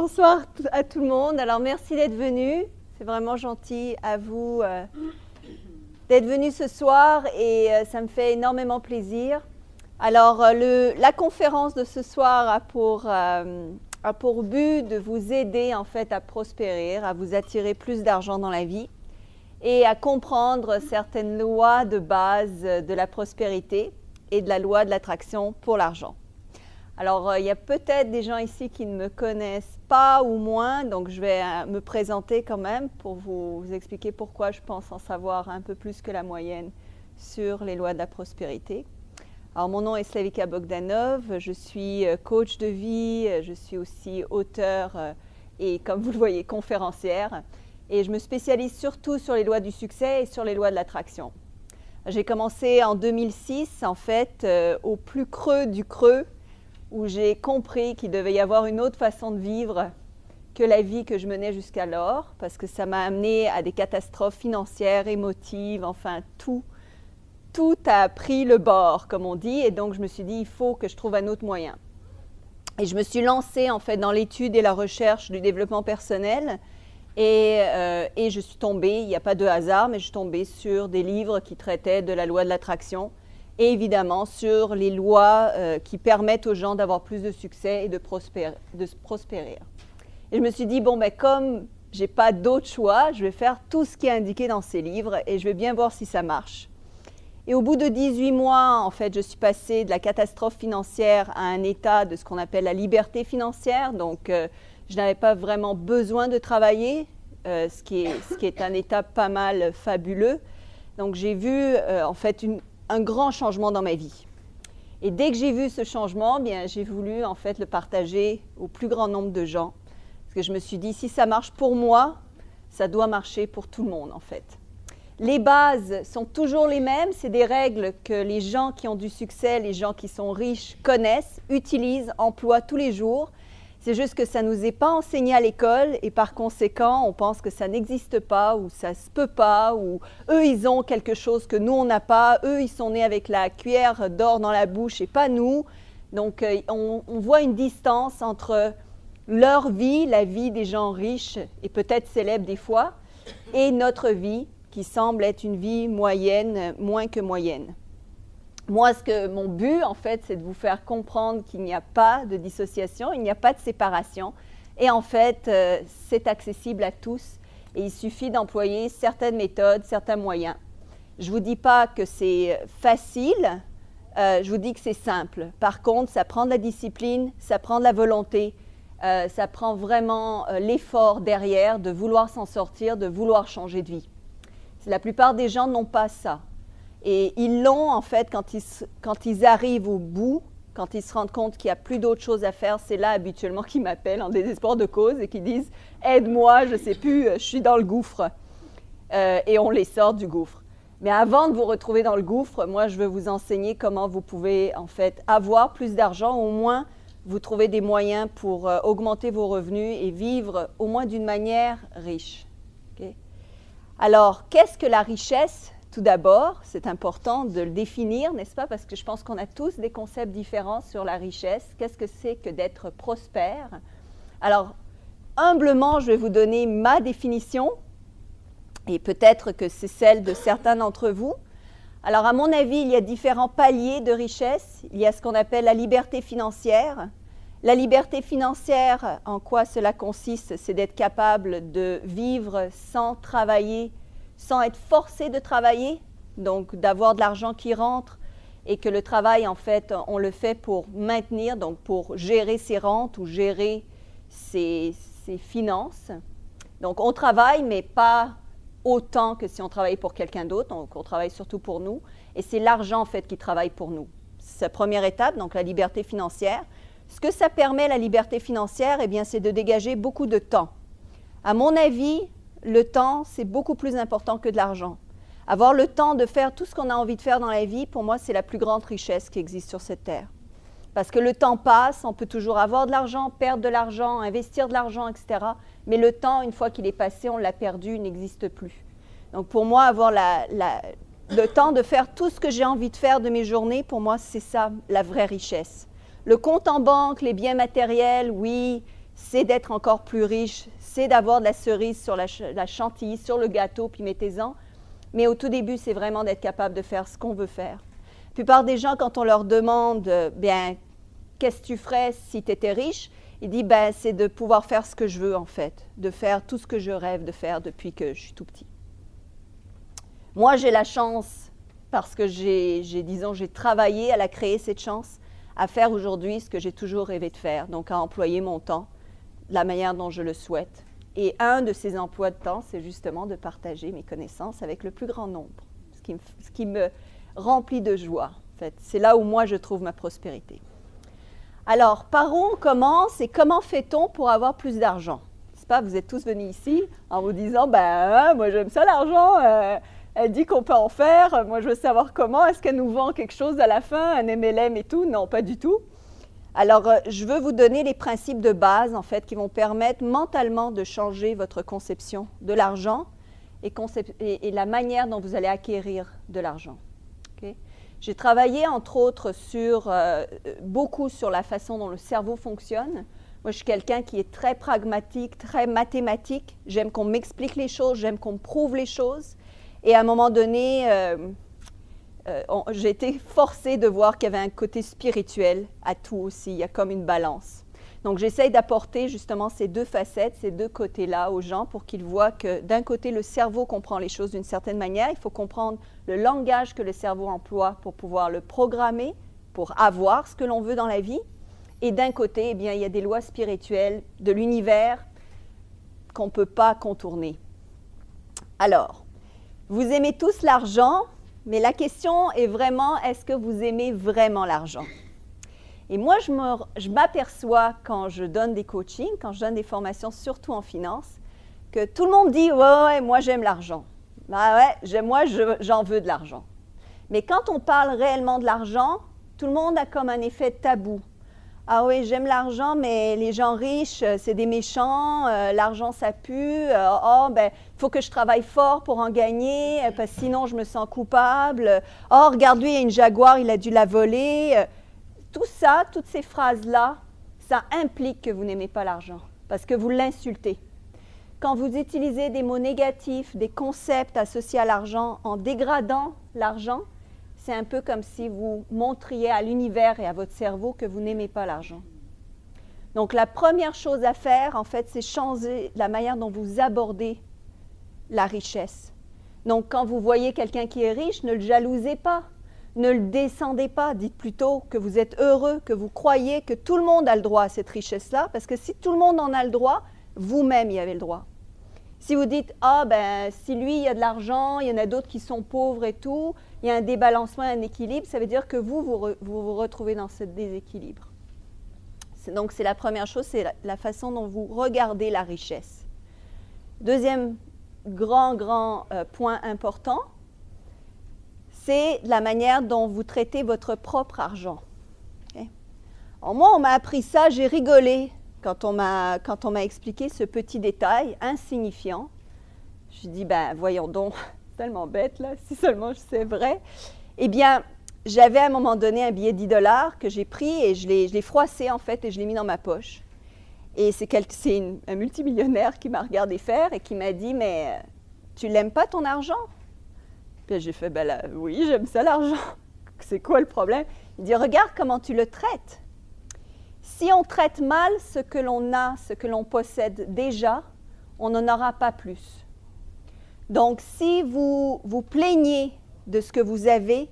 Bonsoir à tout le monde. Alors, merci d'être venu. C'est vraiment gentil à vous d'être venu ce soir et ça me fait énormément plaisir. Alors, la conférence de ce soir a pour but de vous aider en fait à prospérer, à vous attirer plus d'argent dans la vie et à comprendre certaines lois de base de la prospérité et de la loi de l'attraction pour l'argent. Alors, il y a peut-être des gens ici qui ne me connaissent pas ou moins, donc je vais me présenter quand même pour vous expliquer pourquoi je pense en savoir un peu plus que la moyenne sur les lois de la prospérité. Alors, mon nom est Slavika Bogdanov, je suis coach de vie, je suis aussi auteure et, comme vous le voyez, conférencière. Et je me spécialise surtout sur les lois du succès et sur les lois de l'attraction. J'ai commencé en 2006, en fait, au plus creux du creux, où j'ai compris qu'il devait y avoir une autre façon de vivre que la vie que je menais jusqu'alors, parce que ça m'a amené à des catastrophes financières, émotives, enfin tout a pris le bord, comme on dit, et donc je me suis dit, il faut que je trouve un autre moyen. Et je me suis lancée en fait dans l'étude et la recherche du développement personnel, et je suis tombée, il n'y a pas de hasard, mais je suis tombée sur des livres qui traitaient de la loi de l'attraction, et évidemment sur les lois qui permettent aux gens d'avoir plus de succès et de prospérer. Et je me suis dit, bon, ben, comme je n'ai pas d'autre choix, je vais faire tout ce qui est indiqué dans ces livres et je vais bien voir si ça marche. Et au bout de 18 mois, en fait, je suis passée de la catastrophe financière à un état de ce qu'on appelle la liberté financière. Donc, je n'avais pas vraiment besoin de travailler, ce qui est un état pas mal fabuleux. Donc, j'ai vu, en fait, un grand changement dans ma vie. Et dès que j'ai vu ce changement, bien, j'ai voulu en fait le partager au plus grand nombre de gens. Parce que je me suis dit, si ça marche pour moi, ça doit marcher pour tout le monde en fait. Les bases sont toujours les mêmes, c'est des règles que les gens qui ont du succès, les gens qui sont riches connaissent, utilisent, emploient tous les jours. C'est juste que ça ne nous est pas enseigné à l'école et par conséquent, on pense que ça n'existe pas ou ça ne se peut pas ou eux, ils ont quelque chose que nous, on n'a pas. Eux, ils sont nés avec la cuillère d'or dans la bouche et pas nous. Donc, on voit une distance entre leur vie, la vie des gens riches et peut-être célèbres des fois, et notre vie qui semble être une vie moyenne, moins que moyenne. Moi, mon but, en fait, c'est de vous faire comprendre qu'il n'y a pas de dissociation, il n'y a pas de séparation. Et en fait, c'est accessible à tous. Et il suffit d'employer certaines méthodes, certains moyens. Je ne vous dis pas que c'est facile, je vous dis que c'est simple. Par contre, ça prend de la discipline, ça prend de la volonté, ça prend vraiment l'effort derrière de vouloir s'en sortir, de vouloir changer de vie. La plupart des gens n'ont pas ça. Et ils l'ont, en fait, quand ils arrivent au bout, quand ils se rendent compte qu'il n'y a plus d'autre chose à faire, c'est là habituellement qu'ils m'appellent en désespoir de cause et qu'ils disent « Aide-moi, je ne sais plus, je suis dans le gouffre. » Et on les sort du gouffre. Mais avant de vous retrouver dans le gouffre, moi, je veux vous enseigner comment vous pouvez, en fait, avoir plus d'argent, au moins vous trouver des moyens pour augmenter vos revenus et vivre au moins d'une manière riche. Okay? Alors, qu'est-ce que la richesse ? Tout d'abord, c'est important de le définir, n'est-ce pas? Parce que je pense qu'on a tous des concepts différents sur la richesse. Qu'est-ce que c'est que d'être prospère? Alors, humblement, je vais vous donner ma définition, et peut-être que c'est celle de certains d'entre vous. Alors, à mon avis, il y a différents paliers de richesse. Il y a ce qu'on appelle la liberté financière. La liberté financière, en quoi cela consiste? C'est d'être capable de vivre sans travailler, sans être forcé de travailler, donc d'avoir de l'argent qui rentre et que le travail, en fait, on le fait pour maintenir, donc pour gérer ses rentes ou gérer ses finances. Donc, on travaille, mais pas autant que si on travaillait pour quelqu'un d'autre, donc on travaille surtout pour nous, et c'est l'argent, en fait, qui travaille pour nous. C'est la première étape, donc la liberté financière. Ce que ça permet, la liberté financière, eh bien, c'est de dégager beaucoup de temps. À mon avis, le temps, c'est beaucoup plus important que de l'argent. Avoir le temps de faire tout ce qu'on a envie de faire dans la vie, pour moi, c'est la plus grande richesse qui existe sur cette terre. Parce que le temps passe, on peut toujours avoir de l'argent, perdre de l'argent, investir de l'argent, etc. Mais le temps, une fois qu'il est passé, on l'a perdu, il n'existe plus. Donc pour moi, avoir le temps de faire tout ce que j'ai envie de faire de mes journées, pour moi, c'est ça la vraie richesse. Le compte en banque, les biens matériels, oui, c'est d'être encore plus riche, c'est d'avoir de la cerise sur la chantilly, sur le gâteau, puis mettez-en. Mais au tout début, c'est vraiment d'être capable de faire ce qu'on veut faire. La plupart des gens, quand on leur demande, bien, qu'est-ce que tu ferais si tu étais riche? Ils disent, ben, c'est de pouvoir faire ce que je veux, en fait, de faire tout ce que je rêve de faire depuis que je suis tout petit. Moi, j'ai la chance, parce que j'ai travaillé à la créer, cette chance, à faire aujourd'hui ce que j'ai toujours rêvé de faire, donc à employer mon temps de la manière dont je le souhaite. Et un de ces emplois de temps, c'est justement de partager mes connaissances avec le plus grand nombre, ce qui me remplit de joie, en fait. C'est là où moi, je trouve ma prospérité. Alors, par où on commence et comment fait-on pour avoir plus d'argent? C'est pas, vous êtes tous venus ici en vous disant, ben, moi j'aime ça l'argent, elle dit qu'on peut en faire, moi je veux savoir comment, est-ce qu'elle nous vend quelque chose à la fin, un MLM et tout? Non, pas du tout. Alors, je veux vous donner les principes de base, en fait, qui vont permettre mentalement de changer votre conception de l'argent et la manière dont vous allez acquérir de l'argent. Okay? J'ai travaillé, entre autres, beaucoup sur la façon dont le cerveau fonctionne. Moi, je suis quelqu'un qui est très pragmatique, très mathématique. J'aime qu'on m'explique les choses, j'aime qu'on me prouve les choses. Et à un moment donné, j'ai été forcée de voir qu'il y avait un côté spirituel à tout aussi. Il y a comme une balance. Donc, j'essaye d'apporter justement ces deux facettes, ces deux côtés-là aux gens pour qu'ils voient que d'un côté, le cerveau comprend les choses d'une certaine manière. Il faut comprendre le langage que le cerveau emploie pour pouvoir le programmer, pour avoir ce que l'on veut dans la vie. Et d'un côté, eh bien, il y a des lois spirituelles de l'univers qu'on ne peut pas contourner. Alors, vous aimez tous l'argent, mais la question est vraiment, est-ce que vous aimez vraiment l'argent? Et moi, je m'aperçois quand je donne des coachings, quand je donne des formations, surtout en finance, que tout le monde dit « Ouais, moi j'aime l'argent. Ben ouais, moi j'en veux de l'argent. » Mais quand on parle réellement de l'argent, tout le monde a comme un effet tabou. Ah oui, j'aime l'argent, mais les gens riches, c'est des méchants, l'argent ça pue, ben, faut que je travaille fort pour en gagner, parce que sinon je me sens coupable. Oh, regarde-lui, il y a une Jaguar, il a dû la voler. Tout ça, toutes ces phrases-là, ça implique que vous n'aimez pas l'argent, parce que vous l'insultez. Quand vous utilisez des mots négatifs, des concepts associés à l'argent en dégradant l'argent, c'est un peu comme si vous montriez à l'univers et à votre cerveau que vous n'aimez pas l'argent. Donc, la première chose à faire, en fait, c'est changer la manière dont vous abordez la richesse. Donc, quand vous voyez quelqu'un qui est riche, ne le jalousez pas, ne le descendez pas. Dites plutôt que vous êtes heureux, que vous croyez que tout le monde a le droit à cette richesse-là, parce que si tout le monde en a le droit, vous-même y avez le droit. Si vous dites, ah ben, si lui, il y a de l'argent, il y en a d'autres qui sont pauvres et tout, il y a un débalancement, un équilibre, ça veut dire que vous retrouvez dans ce déséquilibre. Donc, c'est la première chose, c'est la façon dont vous regardez la richesse. Deuxième grand point important, c'est la manière dont vous traitez votre propre argent. Okay? Alors, moi, on m'a appris ça, j'ai rigolé quand on m'a expliqué ce petit détail insignifiant. Je me dis, ben voyons donc, tellement bête là, si seulement c'est vrai. Eh bien, j'avais à un moment donné un billet de 10 $ que j'ai pris et je l'ai froissé en fait et je l'ai mis dans ma poche. Et c'est un multimillionnaire qui m'a regardé faire et qui m'a dit, mais tu l'aimes pas ton argent? Puis j'ai fait, ben là, oui, j'aime ça l'argent. C'est quoi le problème? Il dit, regarde comment tu le traites. Si on traite mal ce que l'on a, ce que l'on possède déjà, on n'en aura pas plus. Donc, si vous vous plaignez de ce que vous avez,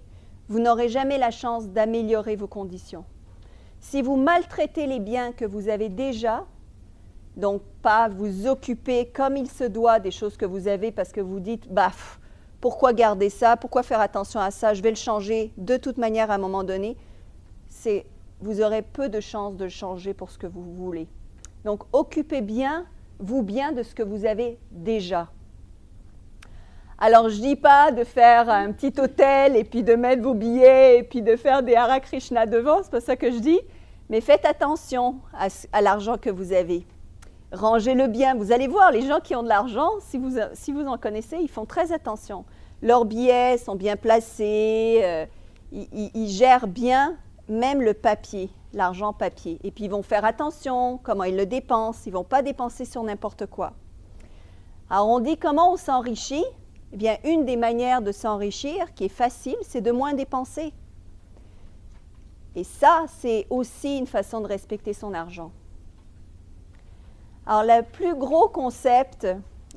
vous n'aurez jamais la chance d'améliorer vos conditions. Si vous maltraitez les biens que vous avez déjà, donc pas vous occuper comme il se doit des choses que vous avez parce que vous dites, baf, pourquoi garder ça, pourquoi faire attention à ça, je vais le changer de toute manière à un moment donné, vous aurez peu de chances de le changer pour ce que vous voulez. Donc, occupez bien, vous bien, de ce que vous avez déjà. Alors, je ne dis pas de faire un petit hôtel et puis de mettre vos billets et puis de faire des Hare Krishna devant, c'est pas ça que je dis, mais faites attention à l'argent que vous avez. Rangez-le bien. Vous allez voir, les gens qui ont de l'argent, si vous en connaissez, ils font très attention. Leurs billets sont bien placés, ils gèrent bien même le papier. l'argent papier. Et puis, ils vont faire attention comment ils le dépensent. Ils ne vont pas dépenser sur n'importe quoi. Alors, on dit comment on s'enrichit? Eh bien, une des manières de s'enrichir, qui est facile, c'est de moins dépenser. Et ça, c'est aussi une façon de respecter son argent. Alors, le plus gros concept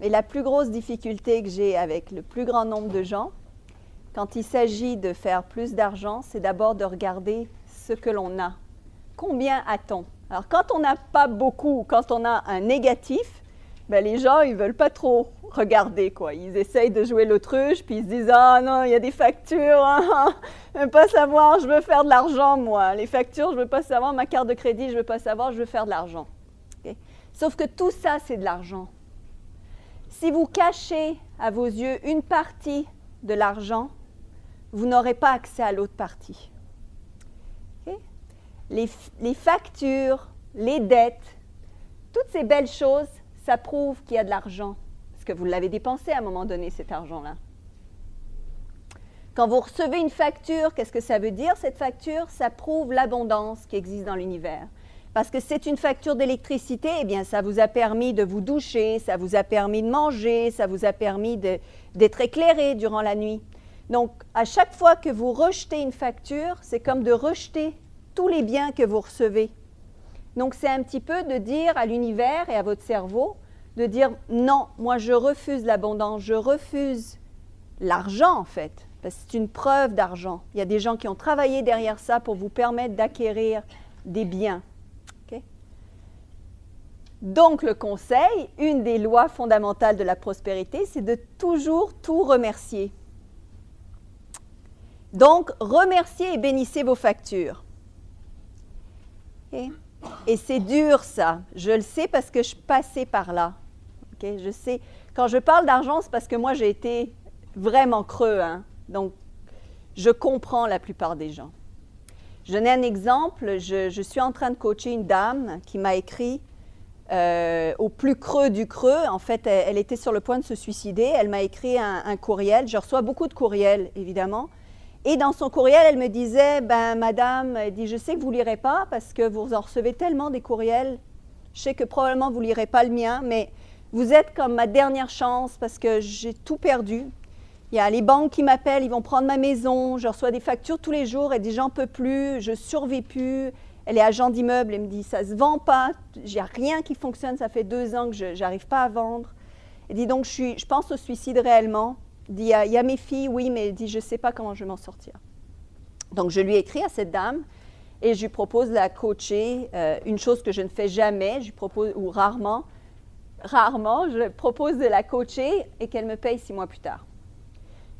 et la plus grosse difficulté que j'ai avec le plus grand nombre de gens, quand il s'agit de faire plus d'argent, c'est d'abord de regarder ce que l'on a. Combien a-t-on? Alors, quand on n'a pas beaucoup, quand on a un négatif, ben, les gens, ils ne veulent pas trop regarder, quoi. Ils essayent de jouer l'autruche, puis ils se disent « Ah non, il y a des factures, hein, je ne veux pas savoir, je veux faire de l'argent, moi. Les factures, je ne veux pas savoir, ma carte de crédit, je ne veux pas savoir, je veux faire de l'argent. Okay? » Sauf que tout ça, c'est de l'argent. Si vous cachez à vos yeux une partie de l'argent, vous n'aurez pas accès à l'autre partie. Okay? Les factures, les dettes, toutes ces belles choses, ça prouve qu'il y a de l'argent, parce que vous l'avez dépensé à un moment donné, cet argent-là. Quand vous recevez une facture, qu'est-ce que ça veut dire, cette facture? Ça prouve l'abondance qui existe dans l'univers. Parce que c'est une facture d'électricité, eh bien, ça vous a permis de vous doucher, ça vous a permis de manger, ça vous a permis d'être éclairé durant la nuit. Donc, à chaque fois que vous rejetez une facture, c'est comme de rejeter tous les biens que vous recevez. Donc, c'est un petit peu de dire à l'univers et à votre cerveau, de dire « Non, moi, je refuse l'abondance, je refuse l'argent, en fait. » Parce que c'est une preuve d'argent. Il y a des gens qui ont travaillé derrière ça pour vous permettre d'acquérir des biens. Okay? Donc, le conseil, une des lois fondamentales de la prospérité, c'est de toujours tout remercier. Donc, remerciez et bénissez vos factures. Okay? Et c'est dur, ça. Je le sais parce que je passais par là. Okay? Je sais. Quand je parle d'argent, c'est parce que moi, j'ai été vraiment creux. Hein? Donc, je comprends la plupart des gens. Je donne un exemple. Je suis en train de coacher une dame qui m'a écrit au plus creux du creux. En fait, elle était sur le point de se suicider. Elle m'a écrit un courriel. Je reçois beaucoup de courriels, évidemment. Et dans son courriel, elle me disait, ben, madame, elle dit, je sais que vous ne lirez pas parce que vous en recevez tellement des courriels. Je sais que probablement vous ne lirez pas le mien, mais vous êtes comme ma dernière chance parce que j'ai tout perdu. Il y a les banques qui m'appellent, ils vont prendre ma maison, je reçois des factures tous les jours, elle dit, j'en peux plus, je ne survis plus. Elle est agent d'immeuble, elle me dit, ça ne se vend pas, il n'y a rien qui fonctionne, ça fait 2 ans que je n'arrive pas à vendre. Elle dit, donc je pense au suicide réellement. Il dit, il y a mes filles, oui, mais il dit, je ne sais pas comment je vais m'en sortir. Donc, je lui ai écrit à cette dame et je lui propose de la coacher. Une chose que je ne fais jamais, je lui propose, ou rarement, je propose de la coacher et qu'elle me paye 6 mois plus tard.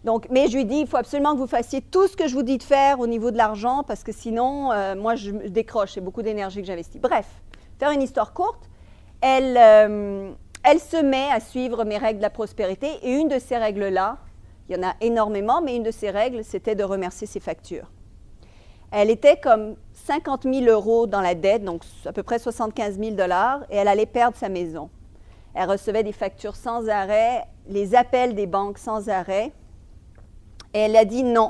Donc, mais je lui dis, il faut absolument que vous fassiez tout ce que je vous dis de faire au niveau de l'argent parce que sinon, moi, je décroche. C'est beaucoup d'énergie que j'investis. Bref, faire une histoire courte, elle se met à suivre mes règles de la prospérité et une de ces règles-là, il y en a énormément, mais une de ces règles, c'était de remercier ses factures. Elle était comme 50 000 € dans la dette, donc à peu près 75 000 $ et elle allait perdre sa maison. Elle recevait des factures sans arrêt, les appels des banques sans arrêt. Et elle a dit non,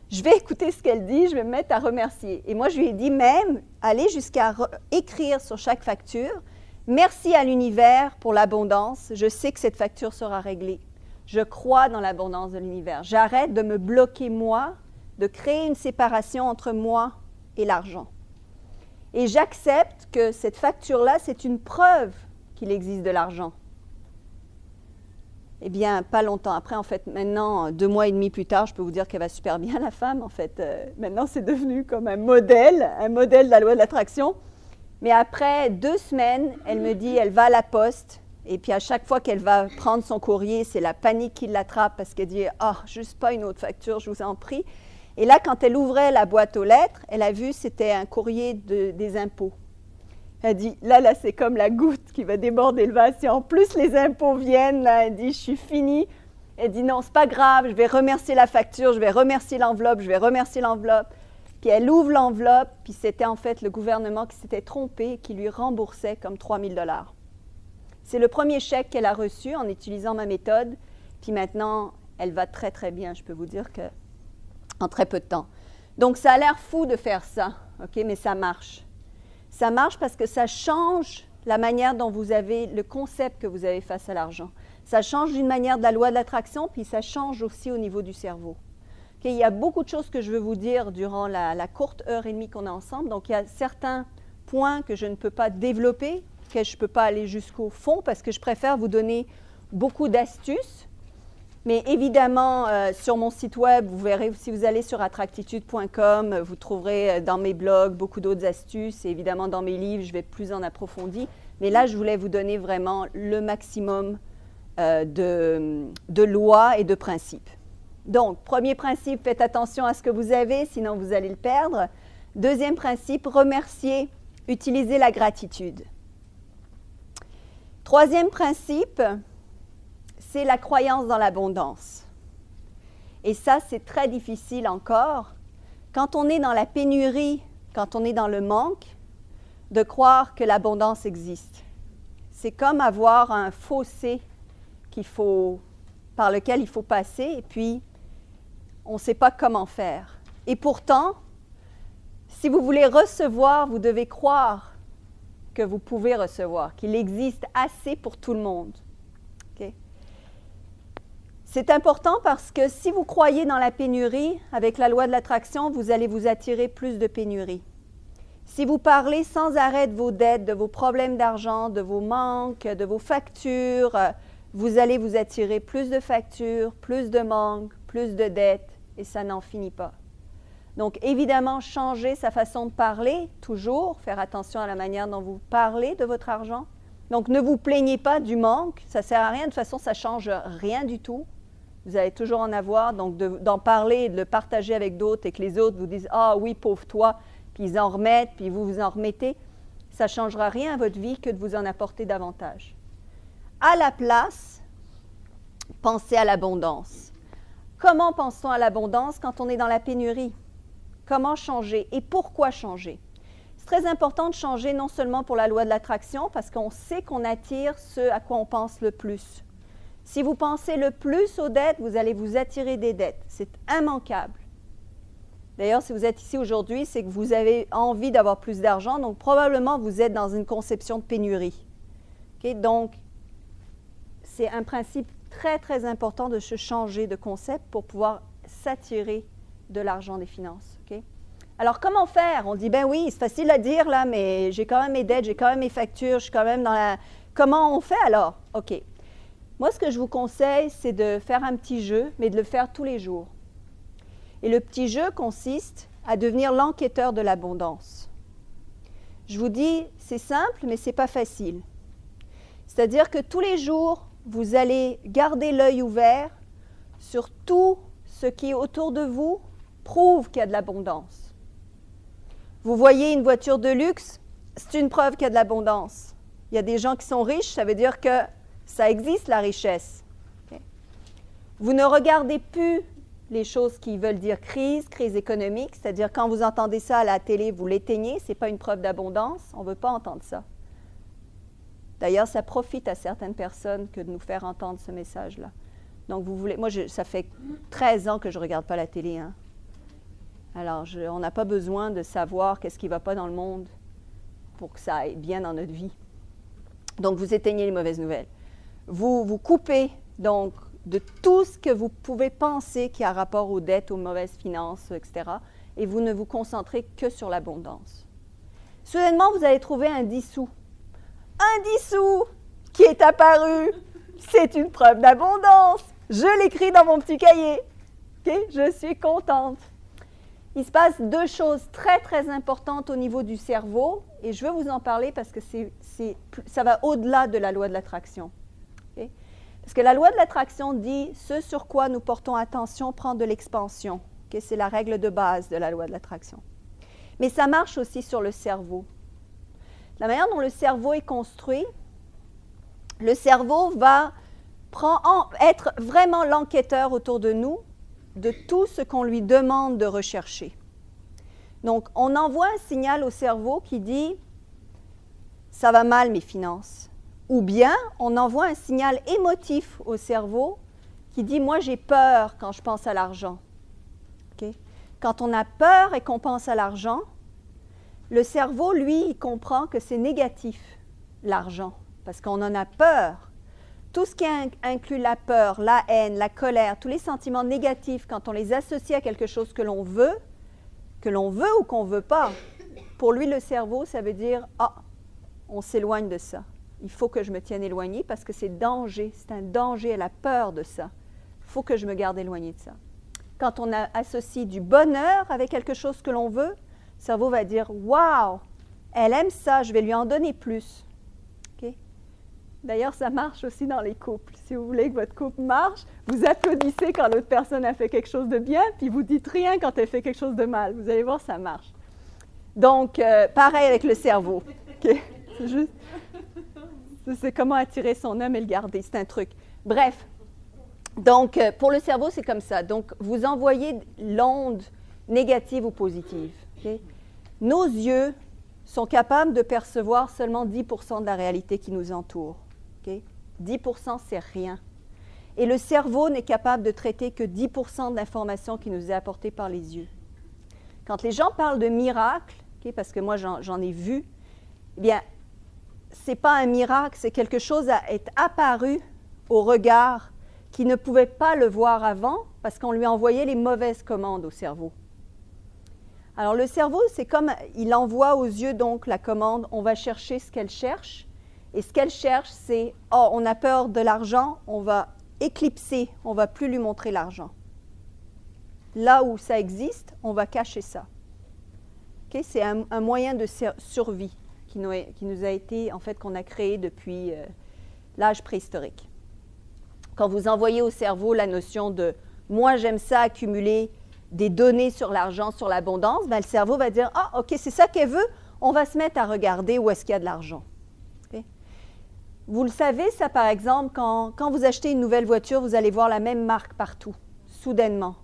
je vais écouter ce qu'elle dit, je vais me mettre à remercier. Et moi, je lui ai dit même, allez jusqu'à écrire sur chaque facture, merci à l'univers pour l'abondance, je sais que cette facture sera réglée. Je crois dans l'abondance de l'univers. J'arrête de me bloquer moi, de créer une séparation entre moi et l'argent. Et j'accepte que cette facture-là, c'est une preuve qu'il existe de l'argent. Eh bien, pas longtemps après, en fait, maintenant, 2 mois et demi plus tard, je peux vous dire qu'elle va super bien, la femme. En fait, maintenant, c'est devenu comme un modèle de la loi de l'attraction. Mais après 2 semaines, elle me dit, elle va à la poste. Et puis, à chaque fois qu'elle va prendre son courrier, c'est la panique qui l'attrape parce qu'elle dit, « Ah, juste pas une autre facture, je vous en prie. » Et là, quand elle ouvrait la boîte aux lettres, elle a vu c'était un courrier des impôts. Elle dit, là, c'est comme la goutte qui va déborder le vase. Si en plus les impôts viennent, là, elle dit, je suis finie. Elle dit, non, c'est pas grave, je vais remercier la facture, je vais remercier l'enveloppe, je vais remercier l'enveloppe. Puis elle ouvre l'enveloppe, puis c'était en fait le gouvernement qui s'était trompé, qui lui remboursait comme 3 000 $. C'est le premier chèque qu'elle a reçu en utilisant ma méthode. Puis maintenant, elle va très, très bien, je peux vous dire qu'en très peu de temps. Donc, ça a l'air fou de faire ça, OK, mais ça marche. Ça marche parce que ça change la manière dont vous avez, le concept que vous avez face à l'argent. Ça change d'une manière de la loi de l'attraction, puis ça change aussi au niveau du cerveau. Okay, il y a beaucoup de choses que je veux vous dire durant la courte heure et demie qu'on a ensemble. Donc, il y a certains points que je ne peux pas développer, que je ne peux pas aller jusqu'au fond parce que je préfère vous donner beaucoup d'astuces. Mais évidemment, sur mon site web, vous verrez, si vous allez sur attractitude.com, vous trouverez dans mes blogs beaucoup d'autres astuces. Et évidemment, dans mes livres, je vais plus en approfondir. Mais là, je voulais vous donner vraiment le maximum de lois et de principes. Donc, premier principe, faites attention à ce que vous avez, sinon vous allez le perdre. Deuxième principe, remercier, utilisez la gratitude. Troisième principe, c'est la croyance dans l'abondance. Et ça, c'est très difficile encore. Quand on est dans la pénurie, quand on est dans le manque, de croire que l'abondance existe. C'est comme avoir un fossé par lequel il faut passer, et puis on ne sait pas comment faire. Et pourtant, si vous voulez recevoir, vous devez croire que vous pouvez recevoir, qu'il existe assez pour tout le monde. Okay? C'est important parce que si vous croyez dans la pénurie, avec la loi de l'attraction, vous allez vous attirer plus de pénurie. Si vous parlez sans arrêt de vos dettes, de vos problèmes d'argent, de vos manques, de vos factures, vous allez vous attirer plus de factures, plus de manques, plus de dettes, et ça n'en finit pas. Donc, évidemment, changer sa façon de parler, toujours, faire attention à la manière dont vous parlez de votre argent. Donc, ne vous plaignez pas du manque, ça ne sert à rien, de toute façon, ça ne change rien du tout. Vous allez toujours en avoir, donc d'en parler et de le partager avec d'autres et que les autres vous disent « Ah oui, pauvre toi », puis ils en remettent, puis vous vous en remettez, ça ne changera rien à votre vie que de vous en apporter davantage. À la place, pensez à l'abondance. Comment pense-t-on à l'abondance quand on est dans la pénurie? Comment changer et pourquoi changer? C'est très important de changer non seulement pour la loi de l'attraction, parce qu'on sait qu'on attire ce à quoi on pense le plus. Si vous pensez le plus aux dettes, vous allez vous attirer des dettes. C'est immanquable. D'ailleurs, si vous êtes ici aujourd'hui, c'est que vous avez envie d'avoir plus d'argent, donc probablement vous êtes dans une conception de pénurie. Okay? Donc, c'est un principe très, très important de se changer de concept pour pouvoir s'attirer de l'argent des finances. Okay? Alors, comment faire? On dit, ben oui, c'est facile à dire, là, mais j'ai quand même mes dettes, j'ai quand même mes factures, je suis quand même dans la... Comment on fait alors? OK. Moi, ce que je vous conseille, c'est de faire un petit jeu, mais de le faire tous les jours. Et le petit jeu consiste à devenir l'enquêteur de l'abondance. Je vous dis, c'est simple, mais ce n'est pas facile. C'est-à-dire que tous les jours, vous allez garder l'œil ouvert sur tout ce qui est autour de vous prouve qu'il y a de l'abondance. Vous voyez une voiture de luxe, c'est une preuve qu'il y a de l'abondance. Il y a des gens qui sont riches, ça veut dire que ça existe, la richesse. Okay? Vous ne regardez plus les choses qui veulent dire crise économique, c'est-à-dire quand vous entendez ça à la télé, vous l'éteignez, ce n'est pas une preuve d'abondance, on ne veut pas entendre ça. D'ailleurs, ça profite à certaines personnes que de nous faire entendre ce message-là. Donc, vous voulez... Moi, ça fait 13 ans que je ne regarde pas la télé. Hein. Alors, on n'a pas besoin de savoir qu'est-ce qui ne va pas dans le monde pour que ça aille bien dans notre vie. Donc, vous éteignez les mauvaises nouvelles. Vous vous coupez, donc, de tout ce que vous pouvez penser qui a rapport aux dettes, aux mauvaises finances, etc. Et vous ne vous concentrez que sur l'abondance. Soudainement, vous allez trouver un 10 sous. Un 10 sous qui est apparu. C'est une preuve d'abondance. Je l'écris dans mon petit cahier. Okay? Je suis contente. Il se passe deux choses très, très importantes au niveau du cerveau. Et je veux vous en parler parce que ça va au-delà de la loi de l'attraction. Okay? Parce que la loi de l'attraction dit « ce sur quoi nous portons attention prend de l'expansion ». Okay? C'est la règle de base de la loi de l'attraction. Mais ça marche aussi sur le cerveau. La manière dont le cerveau est construit, le cerveau va être vraiment l'enquêteur autour de nous de tout ce qu'on lui demande de rechercher. Donc, on envoie un signal au cerveau qui dit « ça va mal mes finances ». Ou bien, on envoie un signal émotif au cerveau qui dit « moi, j'ai peur quand je pense à l'argent ». Okay? Quand on a peur et qu'on pense à l'argent, le cerveau, lui, il comprend que c'est négatif, l'argent, parce qu'on en a peur. Tout ce qui inclut la peur, la haine, la colère, tous les sentiments négatifs, quand on les associe à quelque chose que l'on veut ou qu'on ne veut pas, pour lui, le cerveau, ça veut dire « Ah, on s'éloigne de ça. Il faut que je me tienne éloigné parce que c'est danger, c'est un danger, elle a peur de ça. Il faut que je me garde éloigné de ça. » Quand on associe du bonheur avec quelque chose que l'on veut, le cerveau va dire « Wow, elle aime ça, je vais lui en donner plus. » Okay? D'ailleurs, ça marche aussi dans les couples. Si vous voulez que votre couple marche, vous applaudissez quand l'autre personne a fait quelque chose de bien, puis vous dites rien quand elle fait quelque chose de mal. Vous allez voir, ça marche. Donc, pareil avec le cerveau. Okay? C'est juste, c'est comment attirer son homme et le garder. C'est un truc. Bref. Donc, pour le cerveau, c'est comme ça. Donc, vous envoyez l'onde négative ou positive. Okay? Nos yeux sont capables de percevoir seulement 10% de la réalité qui nous entoure. Okay? 10%, c'est rien. Et le cerveau n'est capable de traiter que 10% de l'information qui nous est apportée par les yeux. Quand les gens parlent de miracle, okay, parce que moi, j'en ai vu, eh bien, ce n'est pas un miracle, c'est quelque chose à être apparu au regard qui ne pouvait pas le voir avant parce qu'on lui envoyait les mauvaises commandes au cerveau. Alors, le cerveau, c'est comme, il envoie aux yeux donc la commande, on va chercher ce qu'elle cherche. Et ce qu'elle cherche, c'est, oh, on a peur de l'argent, on va éclipser, on ne va plus lui montrer l'argent. Là où ça existe, on va cacher ça. Okay? C'est un moyen de survie qui nous a été, en fait, qu'on a créé depuis l'âge préhistorique. Quand vous envoyez au cerveau la notion de « moi, j'aime ça accumuler des données sur l'argent, sur l'abondance », ben, le cerveau va dire « Ah, OK, c'est ça qu'elle veut, on va se mettre à regarder où est-ce qu'il y a de l'argent. Okay? » Vous le savez, ça, par exemple, quand vous achetez une nouvelle voiture, vous allez voir la même marque partout, soudainement.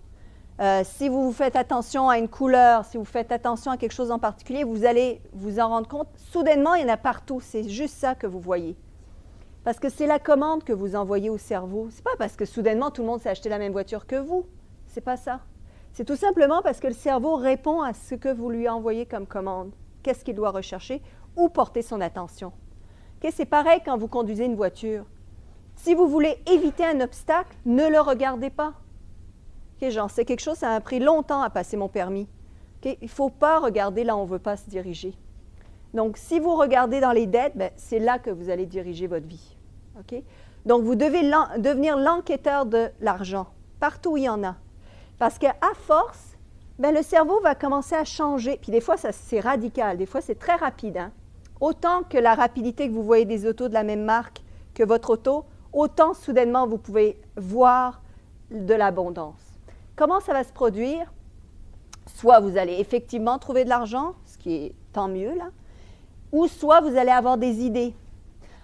Si vous faites attention à une couleur, si vous faites attention à quelque chose en particulier, vous allez vous en rendre compte. Soudainement, il y en a partout. C'est juste ça que vous voyez. Parce que c'est la commande que vous envoyez au cerveau. Ce n'est pas parce que soudainement, tout le monde s'est acheté la même voiture que vous. Ce n'est pas ça. C'est tout simplement parce que le cerveau répond à ce que vous lui envoyez comme commande. Qu'est-ce qu'il doit rechercher? Où porter son attention? Okay, c'est pareil quand vous conduisez une voiture. Si vous voulez éviter un obstacle, ne le regardez pas. Okay, genre, c'est quelque chose, ça m'a pris longtemps à passer mon permis. Okay, il ne faut pas regarder là où on ne veut pas se diriger. Donc, si vous regardez dans les dettes, ben, c'est là que vous allez diriger votre vie. Okay? Donc, vous devez devenir l'enquêteur de l'argent, partout où il y en a. Parce qu'à force, ben, le cerveau va commencer à changer. Puis des fois, c'est radical, des fois, c'est très rapide. Hein? Autant que la rapidité que vous voyez des autos de la même marque que votre auto, autant soudainement, vous pouvez voir de l'abondance. Comment ça va se produire? Soit vous allez effectivement trouver de l'argent, ce qui est tant mieux, là, ou soit vous allez avoir des idées.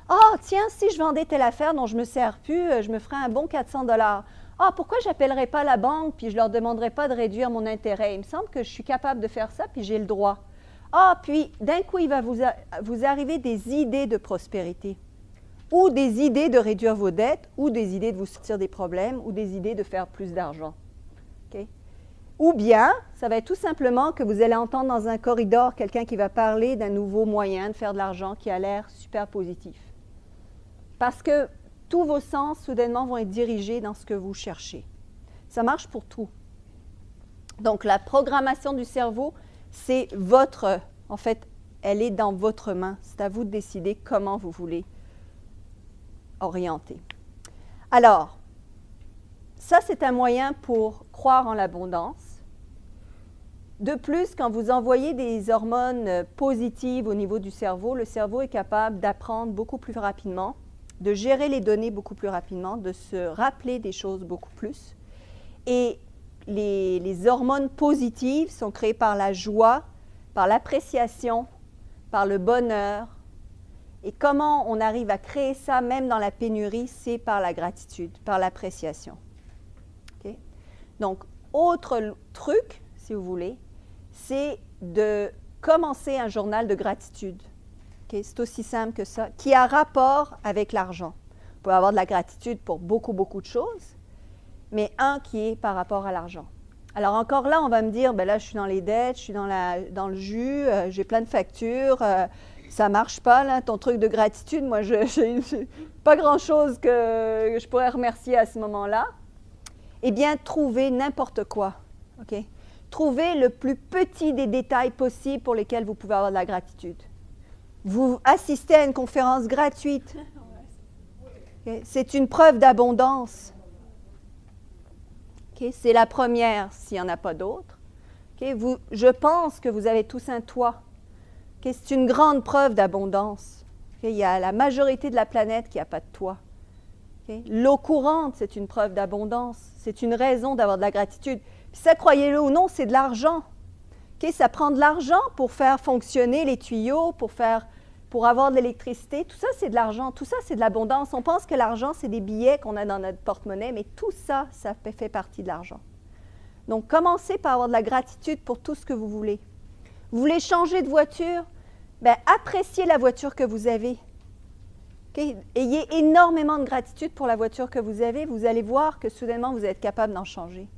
« Ah, tiens, si je vendais telle affaire dont je ne me sers plus, je me ferais un bon 400 $. Ah, pourquoi je n'appellerais pas la banque puis je ne leur demanderais pas de réduire mon intérêt? Il me semble que je suis capable de faire ça puis j'ai le droit. » Ah, puis d'un coup, il va vous arriver des idées de prospérité, ou des idées de réduire vos dettes, ou des idées de vous sortir des problèmes, ou des idées de faire plus d'argent. Okay? Ou bien, ça va être tout simplement que vous allez entendre dans un corridor quelqu'un qui va parler d'un nouveau moyen de faire de l'argent qui a l'air super positif. Parce que tous vos sens, soudainement, vont être dirigés dans ce que vous cherchez. Ça marche pour tout. Donc, la programmation du cerveau, c'est votre, en fait, elle est dans votre main. C'est à vous de décider comment vous voulez orienter. Alors, ça, c'est un moyen pour croire en l'abondance. De plus, quand vous envoyez des hormones positives au niveau du cerveau, le cerveau est capable d'apprendre beaucoup plus rapidement, de gérer les données beaucoup plus rapidement, de se rappeler des choses beaucoup plus. Et les hormones positives sont créées par la joie, par l'appréciation, par le bonheur. Et comment on arrive à créer ça, même dans la pénurie, c'est par la gratitude, par l'appréciation. Okay? Donc, autre truc, si vous voulez, c'est de commencer un journal de gratitude. Okay? C'est aussi simple que ça, qui a rapport avec l'argent. Vous pouvez avoir de la gratitude pour beaucoup, beaucoup de choses, mais un qui est par rapport à l'argent. Alors encore là, on va me dire, ben là, je suis dans les dettes, je suis dans le jus, j'ai plein de factures, ça ne marche pas, là, ton truc de gratitude. Moi, je n'ai pas grand-chose que je pourrais remercier à ce moment-là. Eh bien, trouvez n'importe quoi. OK? Trouvez le plus petit des détails possibles pour lesquels vous pouvez avoir de la gratitude. Vous assistez à une conférence gratuite. Okay? C'est une preuve d'abondance. Okay? C'est la première, s'il n'y en a pas d'autres. Okay? Je pense que vous avez tous un toit. Okay? C'est une grande preuve d'abondance. Okay? Il y a la majorité de la planète qui n'a pas de toit. Okay? L'eau courante, c'est une preuve d'abondance. C'est une raison d'avoir de la gratitude. Puis ça, croyez-le ou non, c'est de l'argent. Okay? Ça prend de l'argent pour faire fonctionner les tuyaux, pour avoir de l'électricité. Tout ça, c'est de l'argent. Tout ça, c'est de l'abondance. On pense que l'argent, c'est des billets qu'on a dans notre porte-monnaie, mais tout ça, ça fait partie de l'argent. Donc, commencez par avoir de la gratitude pour tout ce que vous voulez. Vous voulez changer de voiture? Bien, appréciez la voiture que vous avez. Okay? Ayez énormément de gratitude pour la voiture que vous avez. Vous allez voir que soudainement, vous êtes capable d'en changer.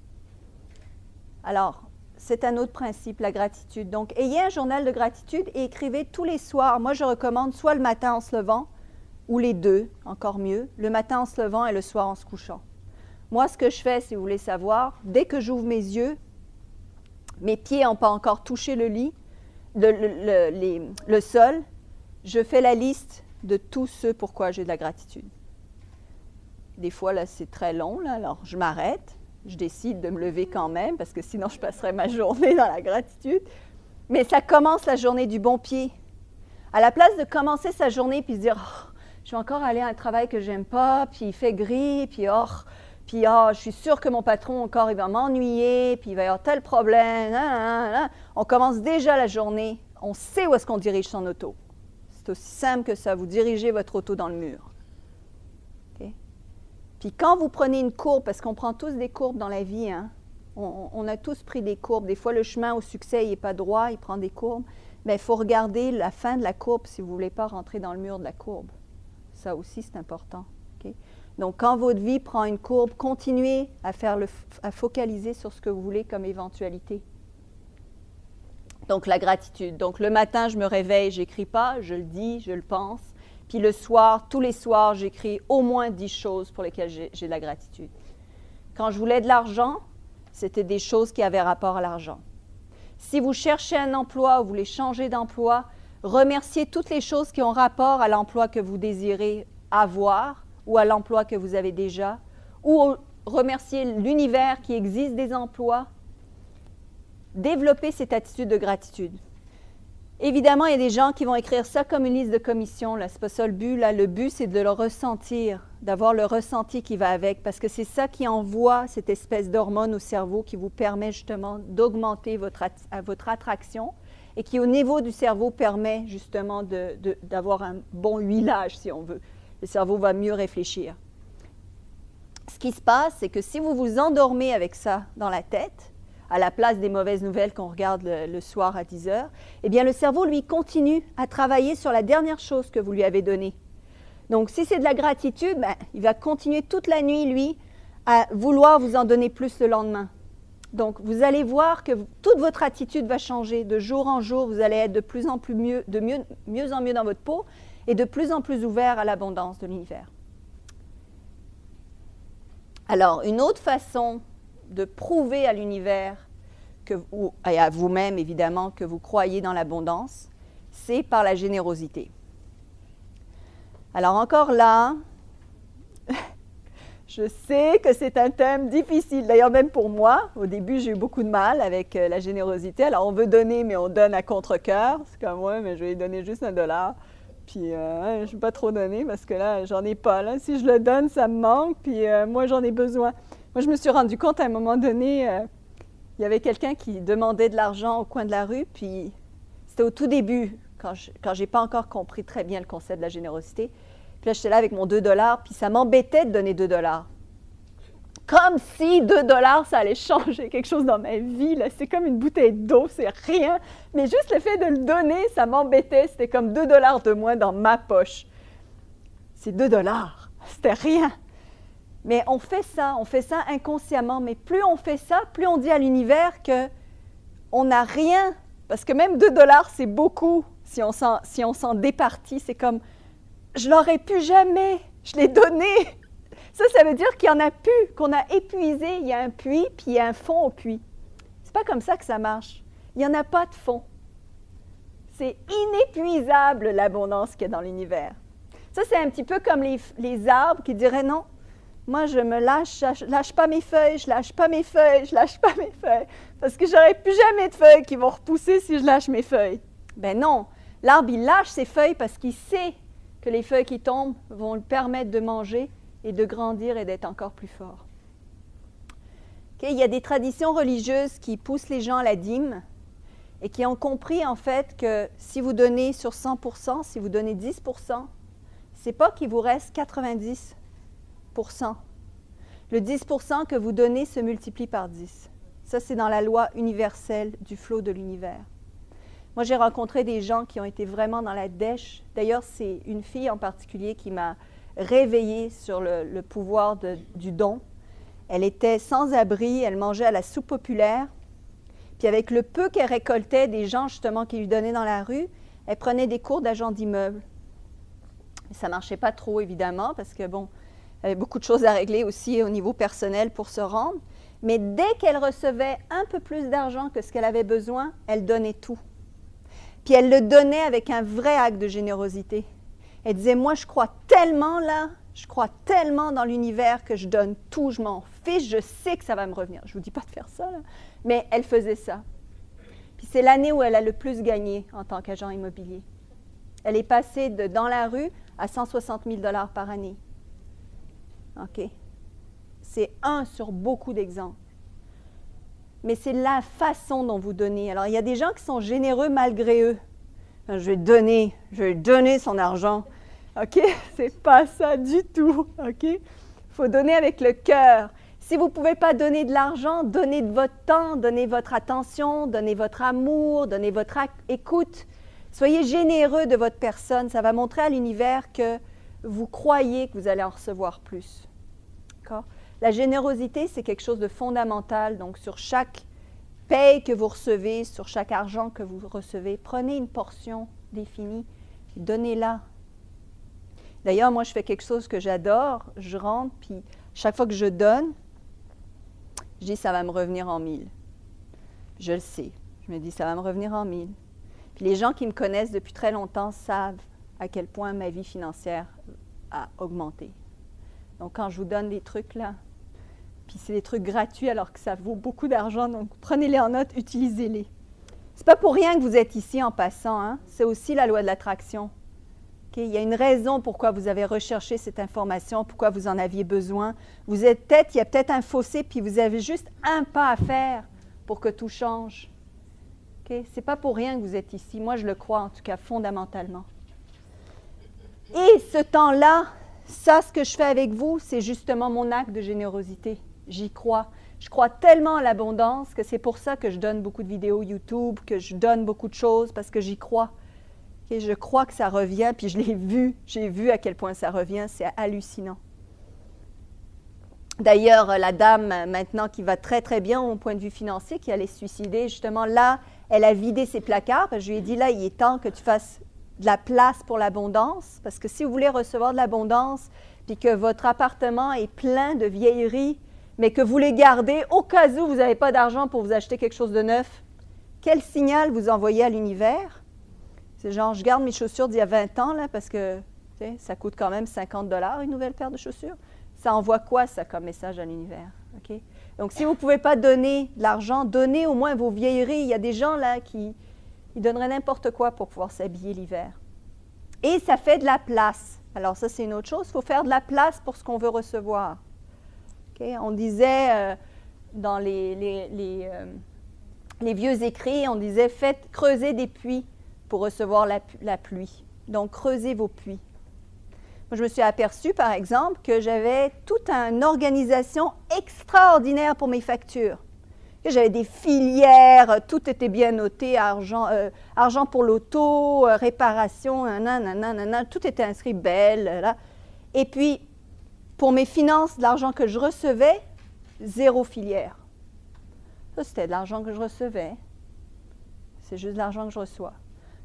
Alors, c'est un autre principe, la gratitude. Donc, ayez un journal de gratitude et écrivez tous les soirs. Moi, je recommande soit le matin en se levant, ou les deux, encore mieux, le matin en se levant et le soir en se couchant. Moi, ce que je fais, si vous voulez savoir, dès que j'ouvre mes yeux, mes pieds n'ont pas encore touché le lit, le sol, je fais la liste de tout ce pourquoi j'ai de la gratitude. Des fois, là, c'est très long, là, alors je m'arrête. Je décide de me lever quand même, parce que sinon, je passerai ma journée dans la gratitude. Mais ça commence la journée du bon pied. À la place de commencer sa journée puis se dire oh, « je vais encore aller à un travail que j'aime pas, puis il fait gris, puis je suis sûre que mon patron encore, il va m'ennuyer, puis il va y avoir tel problème. » On commence déjà la journée. On sait où est-ce qu'on dirige son auto. C'est aussi simple que ça. Vous dirigez votre auto dans le mur. Puis quand vous prenez une courbe, parce qu'on prend tous des courbes dans la vie, hein, on a tous pris des courbes. Des fois, le chemin au succès, il n'est pas droit, il prend des courbes. Mais il faut regarder la fin de la courbe si vous ne voulez pas rentrer dans le mur de la courbe. Ça aussi, c'est important. Okay? Donc, quand votre vie prend une courbe, continuez à focaliser sur ce que vous voulez comme éventualité. Donc, la gratitude. Donc, le matin, je me réveille, je n'écris pas, je le dis, je le pense. Puis le soir, tous les soirs, j'écris au moins 10 choses pour lesquelles j'ai de la gratitude. Quand je voulais de l'argent, c'était des choses qui avaient rapport à l'argent. Si vous cherchez un emploi ou vous voulez changer d'emploi, remerciez toutes les choses qui ont rapport à l'emploi que vous désirez avoir ou à l'emploi que vous avez déjà, ou remerciez l'univers qui existe des emplois. Développez cette attitude de gratitude. Évidemment, il y a des gens qui vont écrire ça comme une liste de commissions. Ce n'est pas ça le but. Là. Le but, c'est de le ressentir, d'avoir le ressenti qui va avec, parce que c'est ça qui envoie cette espèce d'hormone au cerveau qui vous permet justement d'augmenter votre attraction et qui, au niveau du cerveau, permet justement d'avoir un bon huilage, si on veut. Le cerveau va mieux réfléchir. Ce qui se passe, c'est que si vous vous endormez avec ça dans la tête, à la place des mauvaises nouvelles qu'on regarde le soir à 10 heures, eh bien, le cerveau, lui, continue à travailler sur la dernière chose que vous lui avez donnée. Donc, si c'est de la gratitude, il va continuer toute la nuit, lui, à vouloir vous en donner plus le lendemain. Donc, vous allez voir que toute votre attitude va changer. De jour en jour, vous allez être de plus en plus mieux en mieux dans votre peau et de plus en plus ouvert à l'abondance de l'univers. Alors, une autre façon de prouver à l'univers et à vous-même, évidemment, que vous croyez dans l'abondance, c'est par la générosité. Alors encore là, je sais que c'est un thème difficile. D'ailleurs, même pour moi, au début, j'ai eu beaucoup de mal avec la générosité. Alors, on veut donner, mais on donne à contre-cœur. C'est comme, ouais, mais je vais lui donner juste $1. Puis, je ne vais pas trop donner parce que là, j'en ai pas. Là. Si je le donne, ça me manque. Puis, moi, j'en ai besoin. Moi, je me suis rendu compte à un moment donné, il y avait quelqu'un qui demandait de l'argent au coin de la rue. Puis, c'était au tout début, quand je n'ai pas encore compris très bien le concept de la générosité. Puis là, j'étais là avec mon $2, puis ça m'embêtait de donner $2. Comme si $2, ça allait changer quelque chose dans ma vie. Là. C'est comme une bouteille d'eau, c'est rien. Mais juste le fait de le donner, ça m'embêtait. C'était comme $2 de moins dans ma poche. C'est $2, c'était rien. Mais on fait ça inconsciemment. Mais plus on fait ça, plus on dit à l'univers qu'on n'a rien. Parce que même 2 $, c'est beaucoup si on s'en départit. C'est comme, je l'aurais pu jamais, je l'ai donné. Ça veut dire qu'il n'y en a plus, qu'on a épuisé. Il y a un puits, puis il y a un fond au puits. C'est pas comme ça que ça marche. Il n'y en a pas de fond. C'est inépuisable l'abondance qu'il y a dans l'univers. Ça, c'est un petit peu comme les arbres qui diraient non, moi je me lâche pas mes feuilles, je lâche pas mes feuilles, je lâche pas mes feuilles, parce que j'aurai plus jamais de feuilles qui vont repousser si je lâche mes feuilles. Ben non, l'arbre il lâche ses feuilles parce qu'il sait que les feuilles qui tombent vont lui permettre de manger et de grandir et d'être encore plus fort. Okay, il y a des traditions religieuses qui poussent les gens à la dîme et qui ont compris en fait que si vous donnez sur 100%, si vous donnez 10%, c'est pas qu'il vous reste 90%. Le 10% que vous donnez se multiplie par 10. Ça, c'est dans la loi universelle du flot de l'univers. Moi, j'ai rencontré des gens qui ont été vraiment dans la dèche. D'ailleurs, c'est une fille en particulier qui m'a réveillée sur le pouvoir du don. Elle était sans abri, elle mangeait à la soupe populaire. Puis avec le peu qu'elle récoltait des gens justement qui lui donnaient dans la rue, elle prenait des cours d'agent d'immeuble. Ça ne marchait pas trop, évidemment, parce que, bon, elle avait beaucoup de choses à régler aussi au niveau personnel pour se rendre. Mais dès qu'elle recevait un peu plus d'argent que ce qu'elle avait besoin, elle donnait tout. Puis elle le donnait avec un vrai acte de générosité. Elle disait, moi, je crois tellement là, je crois tellement dans l'univers que je donne tout, je m'en fiche, je sais que ça va me revenir. Je ne vous dis pas de faire ça, là, mais elle faisait ça. Puis c'est l'année où elle a le plus gagné en tant qu'agent immobilier. Elle est passée dans la rue à 160 000 $ par année. OK? C'est un sur beaucoup d'exemples. Mais c'est la façon dont vous donnez. Alors, il y a des gens qui sont généreux malgré eux. Je vais donner son argent. OK? C'est pas ça du tout. OK? Il faut donner avec le cœur. Si vous ne pouvez pas donner de l'argent, donnez de votre temps, donnez votre attention, donnez votre amour, donnez votre écoute. Soyez généreux de votre personne. Ça va montrer à l'univers que vous croyez que vous allez en recevoir plus. D'accord? La générosité, c'est quelque chose de fondamental. Donc, sur chaque paye que vous recevez, sur chaque argent que vous recevez, prenez une portion définie, donnez-la. D'ailleurs, moi, je fais quelque chose que j'adore. Je rentre, puis chaque fois que je donne, je dis, ça va me revenir en 1000. Je le sais. Je me dis, ça va me revenir en 1000. Puis les gens qui me connaissent depuis très longtemps savent à quel point ma vie financière a augmenté. Donc, quand je vous donne des trucs là, puis c'est des trucs gratuits alors que ça vaut beaucoup d'argent, donc prenez-les en note, utilisez-les. C'est pas pour rien que vous êtes ici en passant, hein? C'est aussi la loi de l'attraction. Okay? Il y a une raison pourquoi vous avez recherché cette information, pourquoi vous en aviez besoin. Il y a peut-être un fossé, puis vous avez juste un pas à faire pour que tout change. Okay? C'est pas pour rien que vous êtes ici. Moi, je le crois, en tout cas, fondamentalement. Et ce temps-là, ça, ce que je fais avec vous, c'est justement mon acte de générosité. J'y crois. Je crois tellement à l'abondance que c'est pour ça que je donne beaucoup de vidéos YouTube, que je donne beaucoup de choses, parce que j'y crois. Et je crois que ça revient, puis je l'ai vu. J'ai vu à quel point ça revient. C'est hallucinant. D'ailleurs, la dame, maintenant, qui va très, très bien au point de vue financier, qui allait se suicider, justement, là, elle a vidé ses placards. Parce que je lui ai dit, là, il est temps que tu fasses de la place pour l'abondance, parce que si vous voulez recevoir de l'abondance, puis que votre appartement est plein de vieilleries, mais que vous les gardez au cas où vous n'avez pas d'argent pour vous acheter quelque chose de neuf, quel signal vous envoyez à l'univers? C'est genre, je garde mes chaussures d'il y a 20 ans, là, parce que ça coûte quand même 50 $ une nouvelle paire de chaussures. Ça envoie quoi, ça, comme message à l'univers? Okay? Donc, si vous ne pouvez pas donner de l'argent, donnez au moins vos vieilleries. Il y a des gens, là, qui donneraient n'importe quoi pour pouvoir s'habiller l'hiver. Et ça fait de la place. Alors, ça, c'est une autre chose. Il faut faire de la place pour ce qu'on veut recevoir. Okay? On disait, dans les vieux écrits, on disait, faites creuser des puits pour recevoir la pluie. Donc, creusez vos puits. Moi, je me suis aperçue, par exemple, que j'avais toute une organisation extraordinaire pour mes factures. J'avais des filières, tout était bien noté, argent pour l'auto, réparation, nanana, tout était inscrit belle. Là. Et puis, pour mes finances, de l'argent que je recevais, 0 filière. Ça, c'était de l'argent que je recevais. C'est juste de l'argent que je reçois.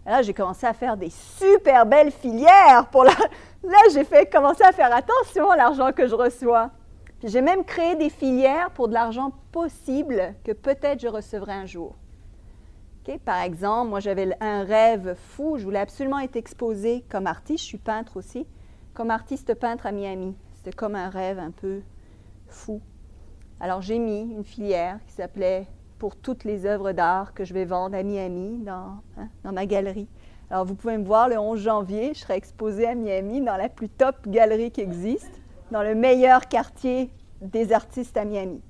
Et là, j'ai commencé à faire des super belles filières. Là, j'ai commencé à faire attention à l'argent que je reçois. Puis j'ai même créé des filières pour de l'argent possible que peut-être je recevrai un jour. Okay? Par exemple, moi, j'avais un rêve fou. Je voulais absolument être exposée comme artiste. Je suis peintre aussi. Comme artiste peintre à Miami. C'était comme un rêve un peu fou. Alors, j'ai mis une filière qui s'appelait « Pour toutes les œuvres d'art que je vais vendre à Miami dans ma galerie ». Alors, vous pouvez me voir le 11 janvier, je serai exposée à Miami dans la plus top galerie qui existe, dans le meilleur quartier des artistes à Miami,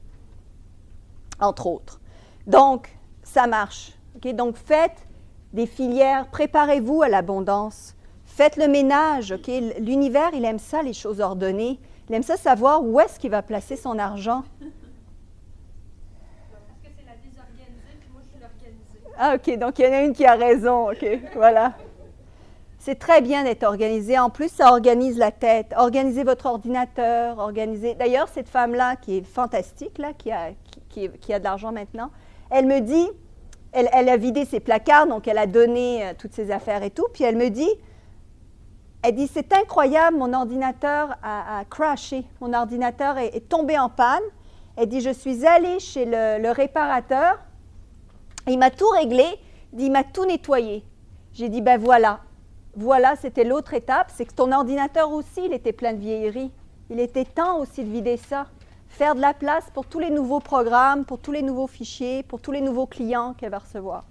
entre autres. Donc, ça marche. Okay? Donc, faites des filières, préparez-vous à l'abondance. Faites le ménage. Okay? L'univers, il aime ça, les choses ordonnées. Il aime ça savoir où est-ce qu'il va placer son argent. Ah, OK, donc il y en a une qui a raison, OK, voilà. C'est très bien d'être organisé. En plus, ça organise la tête. Organisez votre ordinateur, organisez... D'ailleurs, cette femme-là, qui est fantastique, là, qui a de l'argent maintenant, elle me dit, elle a vidé ses placards, donc elle a donné toutes ses affaires et tout, puis elle me dit, c'est incroyable, mon ordinateur a crashé, mon ordinateur est tombé en panne. Elle dit, je suis allée chez le réparateur, il m'a tout réglé, il m'a tout nettoyé. J'ai dit, ben voilà, c'était l'autre étape, c'est que ton ordinateur aussi, il était plein de vieilleries. Il était temps aussi de vider ça, faire de la place pour tous les nouveaux programmes, pour tous les nouveaux fichiers, pour tous les nouveaux clients qu'elle va recevoir.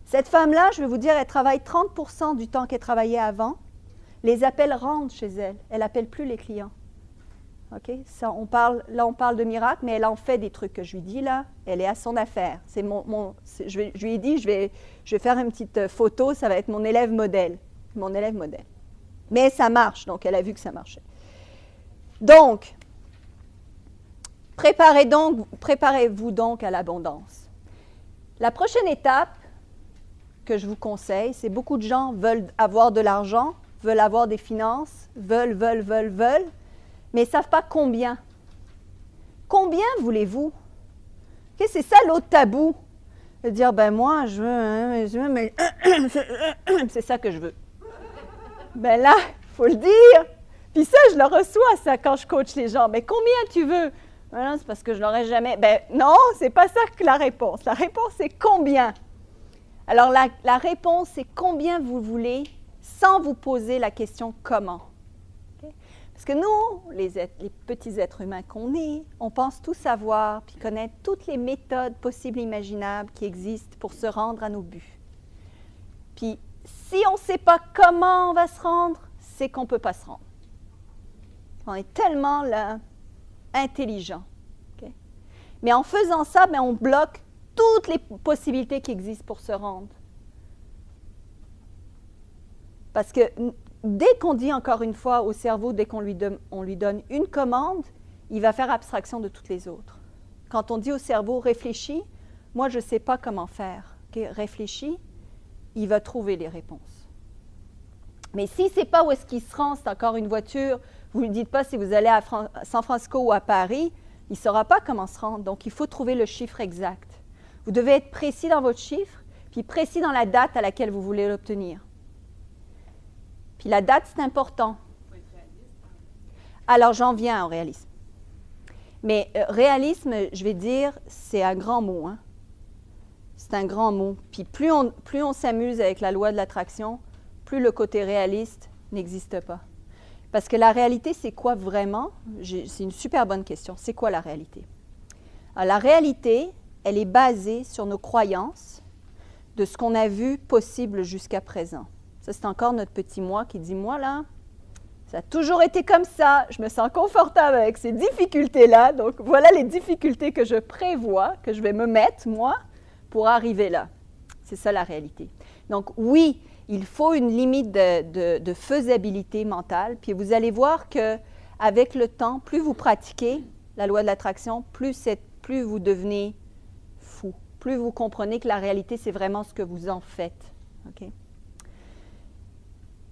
Cette femme-là, je vais vous dire, elle travaille 30% du temps qu'elle travaillait avant. Les appels rentrent chez elle, elle n'appelle plus les clients. Okay? Ça, on parle de miracle, mais elle en fait des trucs que je lui dis là. Elle est à son affaire. Je lui ai dit, je vais faire une petite photo, ça va être mon élève modèle. Mon élève modèle. Mais ça marche, donc elle a vu que ça marchait. Donc, préparez-vous donc à l'abondance. La prochaine étape que je vous conseille, c'est beaucoup de gens veulent avoir de l'argent, veulent avoir des finances, veulent, mais ils ne savent pas combien. Combien voulez-vous? Okay, c'est ça l'autre tabou. De dire, ben moi, je veux, mais c'est ça que je veux. Ben là, il faut le dire. Puis ça, je le reçois, ça, quand je coach les gens. Mais combien tu veux? Ben non, c'est parce que je ne l'aurais jamais. Ben non, c'est pas ça que la réponse. La réponse, c'est combien? Alors, la réponse, c'est combien vous voulez, sans vous poser la question comment. Parce que nous, les petits êtres humains qu'on est, on pense tout savoir puis connaître toutes les méthodes possibles et imaginables qui existent pour se rendre à nos buts. Puis, si on ne sait pas comment on va se rendre, c'est qu'on ne peut pas se rendre. On est tellement là, intelligent. Okay? Mais en faisant ça, ben, on bloque toutes les possibilités qui existent pour se rendre. Parce que dès qu'on dit encore une fois au cerveau, dès qu'on lui donne une commande, il va faire abstraction de toutes les autres. Quand on dit au cerveau, réfléchis, moi je ne sais pas comment faire. Okay? Réfléchis, il va trouver les réponses. Mais s'il ne sait pas où est-ce qu'il se rend, c'est encore une voiture, vous ne lui dites pas si vous allez à San Francisco ou à Paris, il ne saura pas comment se rendre. Donc il faut trouver le chiffre exact. Vous devez être précis dans votre chiffre, puis précis dans la date à laquelle vous voulez l'obtenir. Puis la date, c'est important. Alors, j'en viens au réalisme. Mais réalisme, je vais dire, c'est un grand mot. Hein? C'est un grand mot. Puis plus on s'amuse avec la loi de l'attraction, plus le côté réaliste n'existe pas. Parce que la réalité, c'est quoi vraiment? C'est une super bonne question. C'est quoi la réalité? Alors, la réalité, elle est basée sur nos croyances de ce qu'on a vu possible jusqu'à présent. Ça, c'est encore notre petit moi qui dit, moi, là, ça a toujours été comme ça, je me sens confortable avec ces difficultés-là, donc voilà les difficultés que je prévois, que je vais me mettre, moi, pour arriver là. C'est ça la réalité. Donc oui, il faut une limite de faisabilité mentale, puis vous allez voir qu'avec le temps, plus vous pratiquez la loi de l'attraction, plus vous devenez fou, plus vous comprenez que la réalité, c'est vraiment ce que vous en faites. Okay?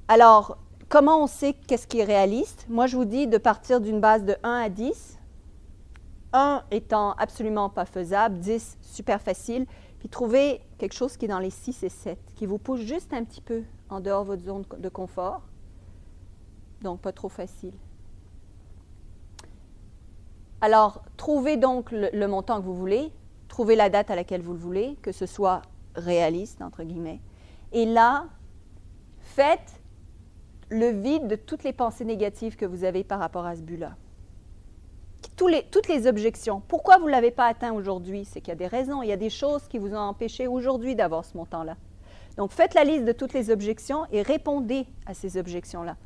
Alors, comment on sait qu'est-ce qui est réaliste? Moi, je vous dis de partir d'une base de 1 à 10. 1 étant absolument pas faisable, 10 super facile, puis trouver quelque chose qui est dans les 6 et 7, qui vous pousse juste un petit peu en dehors de votre zone de confort. Donc, pas trop facile. Alors, trouvez donc le montant que vous voulez, trouvez la date à laquelle vous le voulez, que ce soit réaliste, entre guillemets. Et là, faites le vide de toutes les pensées négatives que vous avez par rapport à ce but-là. Toutes les objections. Pourquoi vous ne l'avez pas atteint aujourd'hui? C'est qu'il y a des raisons, il y a des choses qui vous ont empêché aujourd'hui d'avoir ce montant-là. Donc, faites la liste de toutes les objections et répondez à ces objections-là.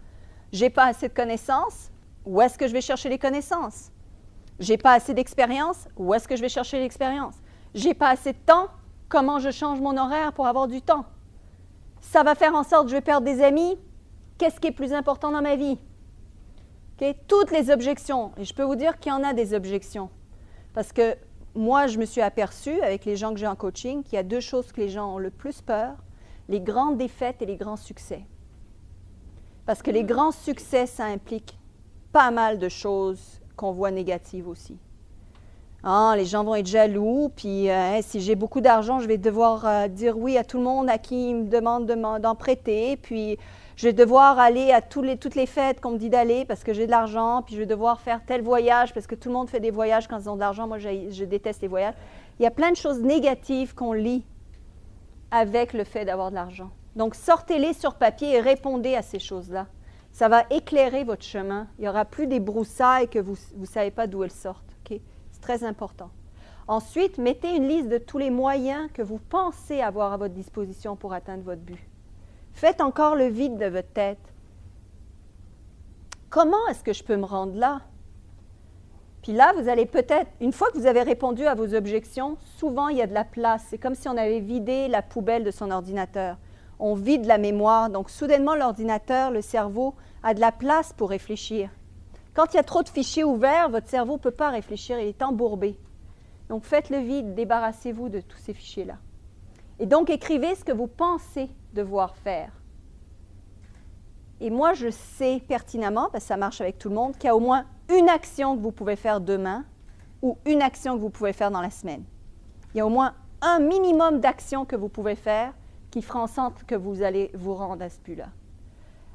Je n'ai pas assez de connaissances, où est-ce que je vais chercher les connaissances? Je n'ai pas assez d'expérience, où est-ce que je vais chercher l'expérience? Je n'ai pas assez de temps, comment je change mon horaire pour avoir du temps? Ça va faire en sorte que je vais perdre des amis. Qu'est-ce qui est plus important dans ma vie? Okay? Toutes les objections. Et je peux vous dire qu'il y en a des objections. Parce que moi, je me suis aperçue, avec les gens que j'ai en coaching, qu'il y a 2 choses que les gens ont le plus peur, les grandes défaites et les grands succès. Parce que les grands succès, ça implique pas mal de choses qu'on voit négatives aussi. Ah, les gens vont être jaloux, puis si j'ai beaucoup d'argent, je vais devoir dire oui à tout le monde à qui il me demande d'en prêter, puis je vais devoir aller à toutes les fêtes qu'on me dit d'aller parce que j'ai de l'argent, puis je vais devoir faire tel voyage parce que tout le monde fait des voyages quand ils ont de l'argent. Moi, je déteste les voyages. Il y a plein de choses négatives qu'on lit avec le fait d'avoir de l'argent. Donc, sortez-les sur papier et répondez à ces choses-là. Ça va éclairer votre chemin. Il n'y aura plus des broussailles que vous ne savez pas d'où elles sortent. Okay? C'est très important. Ensuite, mettez une liste de tous les moyens que vous pensez avoir à votre disposition pour atteindre votre but. Faites encore le vide de votre tête. Comment est-ce que je peux me rendre là? Puis là, vous allez peut-être, une fois que vous avez répondu à vos objections, souvent il y a de la place. C'est comme si on avait vidé la poubelle de son ordinateur. On vide la mémoire. Donc, soudainement, l'ordinateur, le cerveau, a de la place pour réfléchir. Quand il y a trop de fichiers ouverts, votre cerveau ne peut pas réfléchir, il est embourbé. Donc, faites le vide, débarrassez-vous de tous ces fichiers-là. Et donc, écrivez ce que vous pensez devoir faire. Et moi, je sais pertinemment, parce que ça marche avec tout le monde, qu'il y a au moins une action que vous pouvez faire demain ou une action que vous pouvez faire dans la semaine. Il y a au moins un minimum d'actions que vous pouvez faire qui fera en sorte que vous allez vous rendre à ce but-là.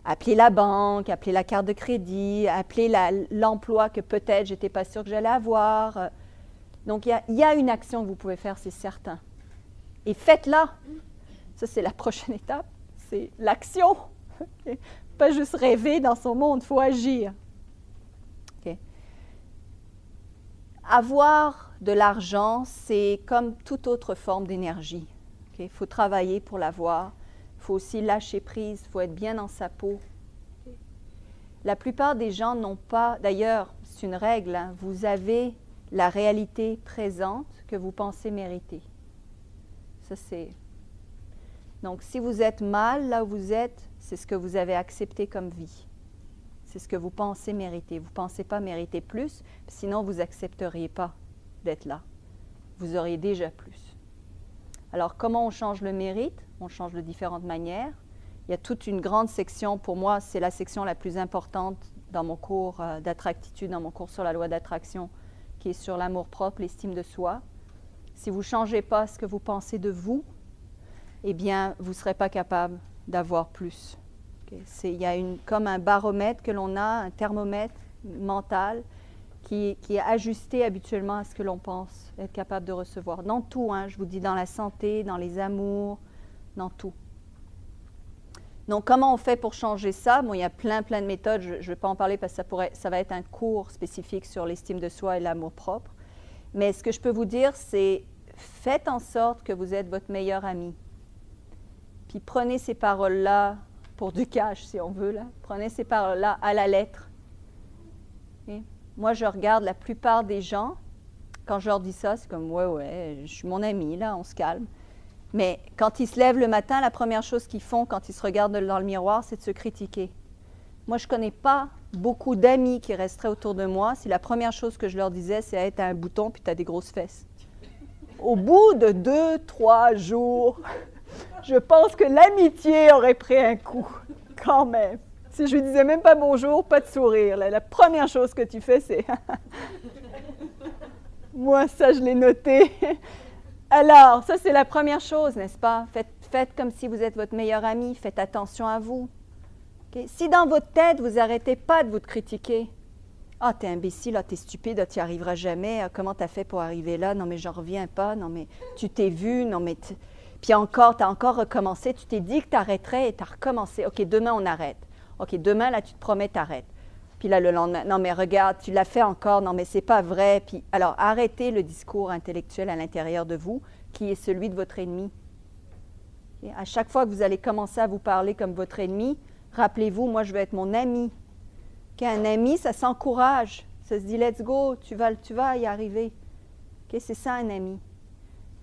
Appelez la banque, appelez la carte de crédit, appelez l'emploi que peut-être je n'étais pas sûre que j'allais avoir. Donc, il y a une action que vous pouvez faire, c'est certain. Et faites-la. Ça, c'est la prochaine étape. C'est l'action. Okay? Pas juste rêver dans son monde, il faut agir. Okay? Avoir de l'argent, c'est comme toute autre forme d'énergie. Il faut travailler pour l'avoir. Il faut aussi lâcher prise. Il faut être bien dans sa peau. La plupart des gens n'ont pas, d'ailleurs, c'est une règle, hein, vous avez la réalité présente que vous pensez mériter. Ça, c'est... Donc, si vous êtes mal là où vous êtes, c'est ce que vous avez accepté comme vie. C'est ce que vous pensez mériter. Vous ne pensez pas mériter plus, sinon vous n'accepteriez pas d'être là. Vous auriez déjà plus. Alors, comment on change le mérite? On change de différentes manières. Il y a toute une grande section, pour moi, c'est la section la plus importante dans mon cours d'attractitude, dans mon cours sur la loi d'attraction, qui est sur l'amour-propre, l'estime de soi. Si vous ne changez pas ce que vous pensez de vous, eh bien, vous ne serez pas capable d'avoir plus. Okay? Il y a comme un baromètre que l'on a, un thermomètre mental, qui est ajusté habituellement à ce que l'on pense être capable de recevoir. Dans tout, hein, je vous dis, dans la santé, dans les amours, dans tout. Donc, comment on fait pour changer ça? Bon, il y a plein de méthodes. Je ne vais pas en parler parce que ça va être un cours spécifique sur l'estime de soi et l'amour-propre. Mais ce que je peux vous dire, c'est faites en sorte que vous êtes votre meilleur ami. Puis prenez ces paroles-là pour du cash, si on veut. Là. Prenez ces paroles-là à la lettre. Okay? Moi, je regarde la plupart des gens, quand je leur dis ça, c'est comme « ouais, je suis mon ami, là, on se calme ». Mais quand ils se lèvent le matin, la première chose qu'ils font quand ils se regardent dans le miroir, c'est de se critiquer. Moi, je ne connais pas beaucoup d'amis qui resteraient autour de moi si la première chose que je leur disais, c'est hey, « t'as un bouton puis t'as des grosses fesses ». Au bout de 2-3 jours, je pense que l'amitié aurait pris un coup, quand même. Si je lui disais même pas bonjour, pas de sourire. La première chose que tu fais, c'est... Moi, ça, je l'ai noté. Alors, ça, c'est la première chose, n'est-ce pas? Faites comme si vous êtes votre meilleur ami. Faites attention à vous. Okay? Si dans votre tête, vous n'arrêtez pas de vous critiquer, « Ah, t'es imbécile, ah, t'es stupide, ah, tu n'y arriveras jamais, ah, comment t'as fait pour arriver là? Non, mais j'en reviens pas, non, mais tu t'es vu, non, mais... » Puis encore, tu as encore recommencé, tu t'es dit que tu arrêterais et tu as recommencé. « OK, demain, on arrête. OK, demain, là, tu te promets, t'arrêtes. » Puis là, le lendemain, « Non, mais regarde, tu l'as fait encore, non, mais c'est pas vrai. » Puis alors, arrêtez le discours intellectuel à l'intérieur de vous, qui est celui de votre ennemi. Okay? À chaque fois que vous allez commencer à vous parler comme votre ennemi, rappelez-vous, moi, je veux être mon ami. Un ami, ça s'encourage, ça se dit « let's go, tu vas y arriver ». Okay? C'est ça un ami.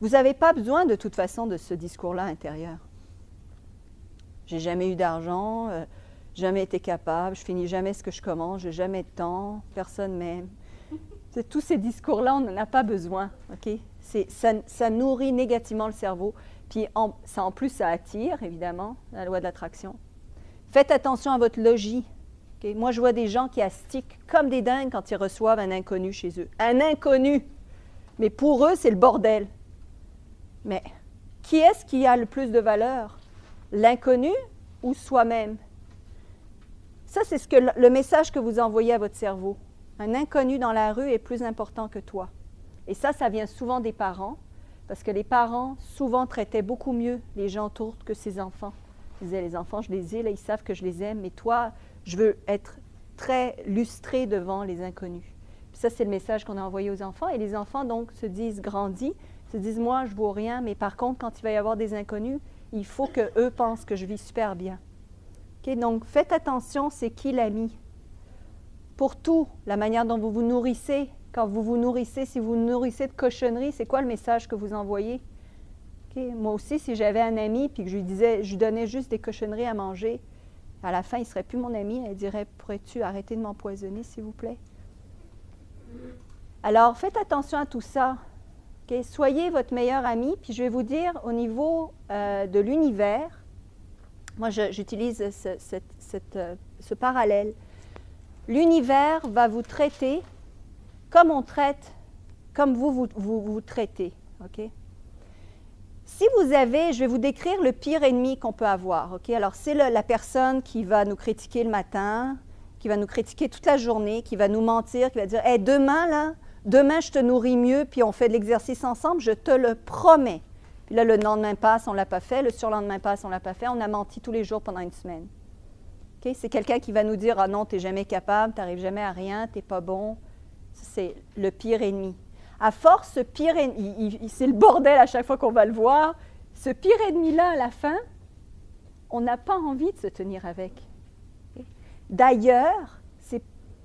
Vous n'avez pas besoin de toute façon de ce discours-là intérieur. J'ai jamais eu d'argent, jamais été capable, je finis jamais ce que je commence, j'ai jamais de temps, personne m'aime. Tous ces discours-là, on n'en a pas besoin. Okay? Ça nourrit négativement le cerveau, puis en plus, ça attire, évidemment, la loi de l'attraction. Faites attention à votre logis. Okay? Moi, je vois des gens qui astiquent comme des dingues quand ils reçoivent un inconnu chez eux. Un inconnu! Mais pour eux, c'est le bordel. Mais qui est-ce qui a le plus de valeur? L'inconnu ou soi-même? Ça, c'est le message que vous envoyez à votre cerveau. Un inconnu dans la rue est plus important que toi. Et ça vient souvent des parents, parce que les parents, souvent, traitaient beaucoup mieux les gens autour que ses enfants. Ils disaient, les enfants, je les ai, là, ils savent que je les aime, mais toi, je veux être très lustré devant les inconnus. Puis ça, c'est le message qu'on a envoyé aux enfants. Et les enfants, donc, se disent grandis, se disent, moi, je ne vaux rien, mais par contre, quand il va y avoir des inconnus, il faut qu'eux pensent que je vis super bien. Okay? Donc, faites attention, c'est qui l'ami? Pour tout, la manière dont vous vous nourrissez, quand vous vous nourrissez, si vous vous nourrissez de cochonneries, c'est quoi le message que vous envoyez? Okay? Moi aussi, si j'avais un ami puis que je lui donnais juste des cochonneries à manger, à la fin, il ne serait plus mon ami. Elle dirait, pourrais-tu arrêter de m'empoisonner, s'il vous plaît? Alors, faites attention à tout ça. Okay? Soyez votre meilleur ami. Puis je vais vous dire, au niveau de l'univers, moi, j'utilise ce parallèle. L'univers va vous traiter comme vous traitez. Okay? Si vous avez, je vais vous décrire le pire ennemi qu'on peut avoir. Okay? Alors, c'est la personne qui va nous critiquer le matin, qui va nous critiquer toute la journée, qui va nous mentir, qui va dire hey, demain, je te nourris mieux, puis on fait de l'exercice ensemble, je te le promets. Puis là, le lendemain passe, on ne l'a pas fait, le surlendemain passe, on ne l'a pas fait, on a menti tous les jours pendant une semaine. Okay? C'est quelqu'un qui va nous dire ah non, tu n'es jamais capable, tu n'arrives jamais à rien, tu n'es pas bon. C'est le pire ennemi. À force, ce pire ennemi, c'est le bordel à chaque fois qu'on va le voir. Ce pire ennemi-là, à la fin, on n'a pas envie de se tenir avec. Okay? D'ailleurs,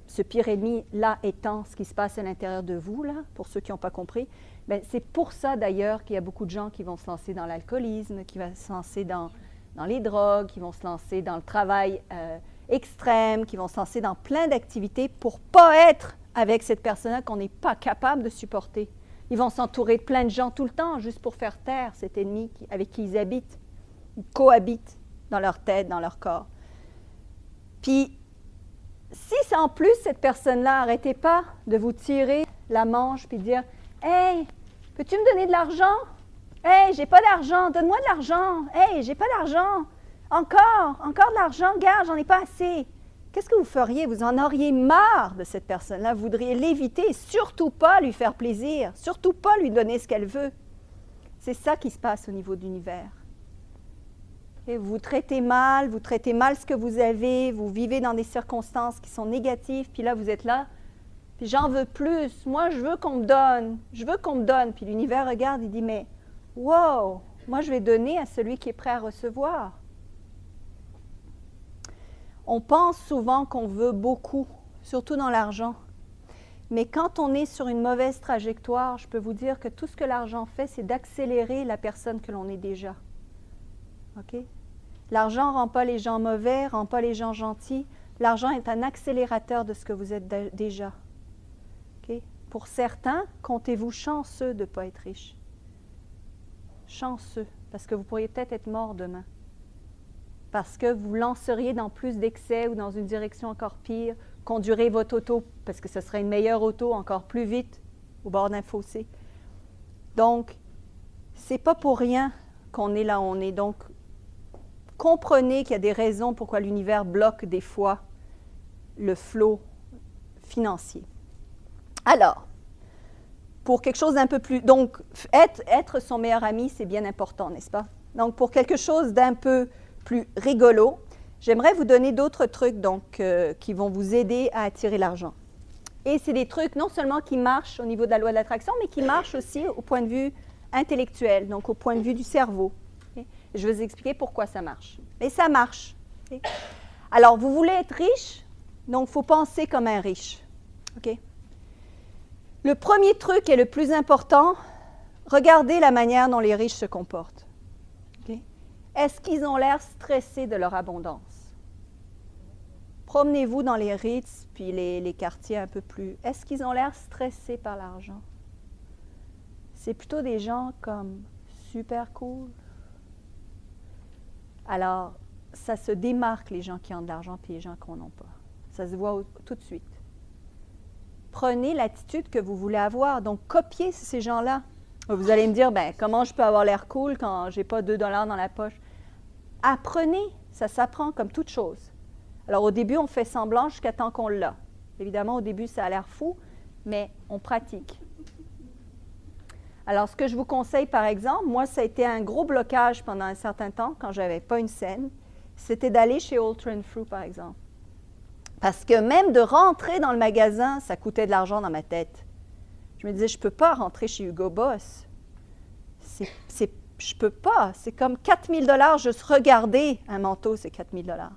ce pire ennemi-là étant ce qui se passe à l'intérieur de vous, là, pour ceux qui n'ont pas compris, bien, c'est pour ça d'ailleurs qu'il y a beaucoup de gens qui vont se lancer dans l'alcoolisme, qui vont se lancer dans les drogues, qui vont se lancer dans le travail extrême, qui vont se lancer dans plein d'activités pour ne pas être avec cette personne-là qu'on n'est pas capable de supporter. Ils vont s'entourer de plein de gens tout le temps, juste pour faire taire cet ennemi avec qui ils habitent. Ils cohabitent dans leur tête, dans leur corps. Puis, si en plus, cette personne-là, arrêtez pas de vous tirer la manche puis dire « Hey, peux-tu me donner de l'argent? Hey, j'ai pas d'argent, donne-moi de l'argent. Hey, j'ai pas d'argent. Encore de l'argent, garde, j'en ai pas assez. » Qu'est-ce que vous feriez? Vous en auriez marre de cette personne-là. Vous voudriez l'éviter, surtout pas lui faire plaisir, surtout pas lui donner ce qu'elle veut. C'est ça qui se passe au niveau de l'univers. Et vous traitez mal ce que vous avez, vous vivez dans des circonstances qui sont négatives, puis là, vous êtes là, puis j'en veux plus, moi, je veux qu'on me donne. Puis l'univers regarde, il dit, mais wow, moi, je vais donner à celui qui est prêt à recevoir. On pense souvent qu'on veut beaucoup, surtout dans l'argent. Mais quand on est sur une mauvaise trajectoire, je peux vous dire que tout ce que l'argent fait, c'est d'accélérer la personne que l'on est déjà. Okay? L'argent ne rend pas les gens mauvais, ne rend pas les gens gentils. L'argent est un accélérateur de ce que vous êtes déjà. Okay? Pour certains, comptez-vous chanceux de ne pas être riche. Chanceux, parce que vous pourriez peut-être être mort demain. parce que vous lanceriez dans plus d'excès ou dans une direction encore pire, conduirez votre auto, parce que ce serait une meilleure auto, encore plus vite, au bord d'un fossé. Donc, ce n'est pas pour rien qu'on est là où on est. Donc, comprenez qu'il y a des raisons pourquoi l'univers bloque des fois le flot financier. Alors, pour quelque chose d'un peu plus... Donc, être son meilleur ami, c'est bien important, n'est-ce pas? Donc, pour quelque chose d'un peu plus rigolo, j'aimerais vous donner d'autres trucs donc, qui vont vous aider à attirer l'argent. Et c'est des trucs non seulement qui marchent au niveau de la loi de l'attraction, mais qui marchent aussi au point de vue intellectuel, donc au point de vue du cerveau. Okay? Je vais vous expliquer pourquoi ça marche. Mais ça marche. Okay? Alors, vous voulez être riche, donc il faut penser comme un riche. Okay? Le premier truc et le plus important, regardez la manière dont les riches se comportent. Okay? Est-ce qu'ils ont l'air stressés de leur abondance? Promenez-vous dans les Ritz, puis les quartiers un peu plus... Est-ce qu'ils ont l'air stressés par l'argent? C'est plutôt des gens comme super cool. Alors, ça se démarque les gens qui ont de l'argent puis les gens qui n'en ont pas. Ça se voit tout de suite. Prenez l'attitude que vous voulez avoir. Donc, copiez ces gens-là. Vous allez me dire, ben, comment je peux avoir l'air cool quand je n'ai pas 2 $ dans la poche? Apprenez, ça s'apprend comme toute chose. Alors, au début, on fait semblant jusqu'à temps qu'on l'a. Évidemment, au début, ça a l'air fou, mais on pratique. Alors, ce que je vous conseille, par exemple, moi, ça a été un gros blocage pendant un certain temps, quand je n'avais pas une scène, c'était d'aller chez Ultra and Fruit, par exemple. Parce que même de rentrer dans le magasin, ça coûtait de l'argent dans ma tête. Je me disais, je ne peux pas rentrer chez Hugo Boss. Je ne peux pas. C'est comme 4 000 $, juste regarder un manteau, c'est 4 000 $.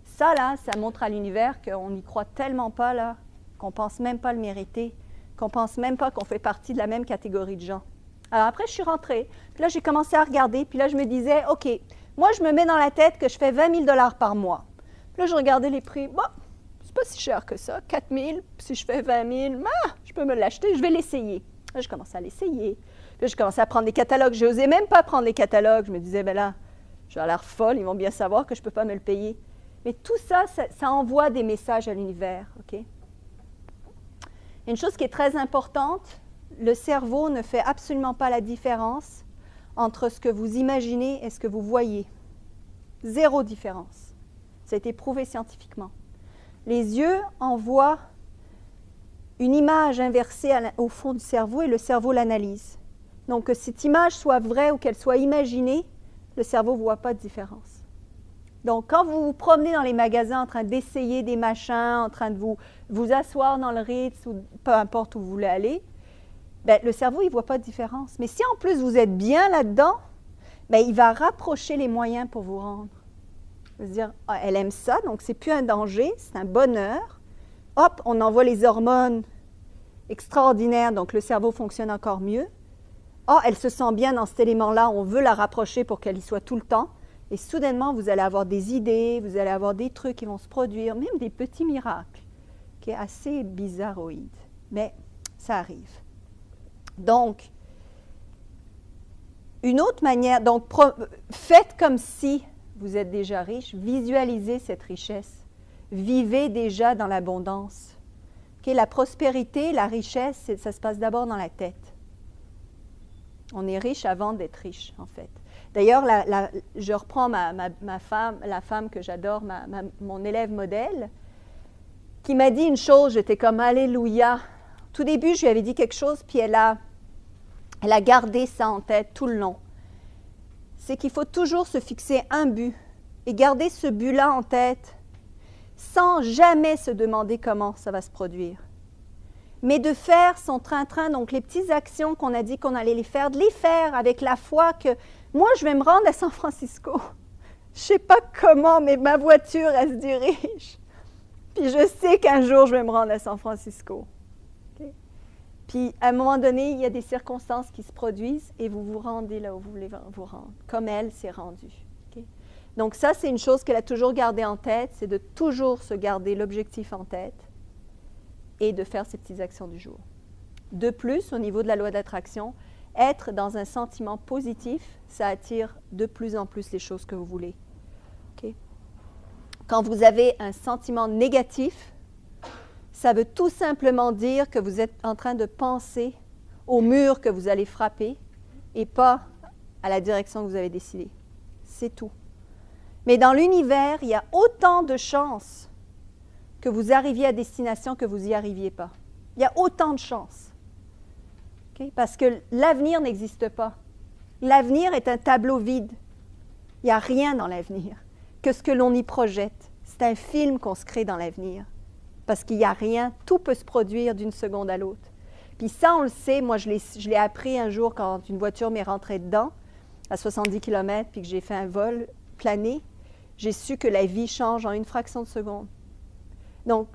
Ça, là, ça montre à l'univers qu'on n'y croit tellement pas, là, qu'on ne pense même pas le mériter, qu'on ne pense même pas qu'on fait partie de la même catégorie de gens. Alors après, je suis rentrée. Puis là, j'ai commencé à regarder. Puis là, je me disais, OK, moi, je me mets dans la tête que je fais 20 000 $ par mois. Puis là, je regardais les prix. Bon, c'est pas si cher que ça. 4 000, si je fais 20 000, je peux me l'acheter, je vais l'essayer. Là, je commençais à l'essayer. Puis là, je commençais à prendre des catalogues. Je n'osais même pas prendre les catalogues. Je me disais, ben là, j'ai l'air folle, ils vont bien savoir que je ne peux pas me le payer. Mais tout ça, ça envoie des messages à l'univers. Okay? Une chose qui est très importante, le cerveau ne fait absolument pas la différence entre ce que vous imaginez et ce que vous voyez. Zéro différence. Ça a été prouvé scientifiquement. Les yeux envoient une image inversée au fond du cerveau et le cerveau l'analyse. Donc, que cette image soit vraie ou qu'elle soit imaginée, le cerveau ne voit pas de différence. Donc, quand vous vous promenez dans les magasins en train d'essayer des machins, en train de vous asseoir dans le Ritz ou peu importe où vous voulez aller, ben, le cerveau, il ne voit pas de différence. Mais si en plus vous êtes bien là-dedans, ben, il va rapprocher les moyens pour vous rendre. Il va se dire, ah, elle aime ça, donc ce n'est plus un danger, c'est un bonheur. Hop, on envoie les hormones extraordinaires, donc le cerveau fonctionne encore mieux. Ah, elle se sent bien dans cet élément-là, on veut la rapprocher pour qu'elle y soit tout le temps. Et soudainement, vous allez avoir des idées, vous allez avoir des trucs qui vont se produire, même des petits miracles, qui est assez bizarroïde. Mais ça arrive. Donc, une autre manière, donc faites comme si vous êtes déjà riche, visualisez cette richesse, vivez déjà dans l'abondance. Okay, la prospérité, la richesse, ça se passe d'abord dans la tête. On est riche avant d'être riche, en fait. D'ailleurs, je reprends ma femme, la femme que j'adore, mon élève modèle, qui m'a dit une chose, j'étais comme « Alléluia ». Tout début, je lui avais dit quelque chose, puis elle a gardé ça en tête tout le long. C'est qu'il faut toujours se fixer un but et garder ce but-là en tête sans jamais se demander comment ça va se produire. Mais de faire son train-train, donc les petites actions qu'on a dit qu'on allait les faire, de les faire avec la foi que moi, je vais me rendre à San Francisco. Je ne sais pas comment, mais ma voiture, elle se dirige. Puis je sais qu'un jour, je vais me rendre à San Francisco. Okay? Puis à un moment donné, il y a des circonstances qui se produisent et vous vous rendez là où vous voulez vous rendre, comme elle s'est rendue. Okay? Donc ça, c'est une chose qu'elle a toujours gardée en tête, c'est de toujours se garder l'objectif en tête et de faire ces petites actions du jour. De plus, au niveau de la loi d'attraction, être dans un sentiment positif, ça attire de plus en plus les choses que vous voulez. Quand vous avez un sentiment négatif, ça veut tout simplement dire que vous êtes en train de penser au mur que vous allez frapper et pas à la direction que vous avez décidée. C'est tout. Mais dans l'univers, il y a autant de chances que vous arriviez à destination que vous n'y arriviez pas. Il y a autant de chances. Okay? Parce que l'avenir n'existe pas. L'avenir est un tableau vide. Il n'y a rien dans l'avenir que ce que l'on y projette. C'est un film qu'on se crée dans l'avenir. Parce qu'il n'y a rien, tout peut se produire d'une seconde à l'autre. Puis ça, on le sait, moi je l'ai appris un jour quand une voiture m'est rentrée dedans, à 70 km, puis que j'ai fait un vol plané, j'ai su que la vie change en une fraction de seconde. Donc,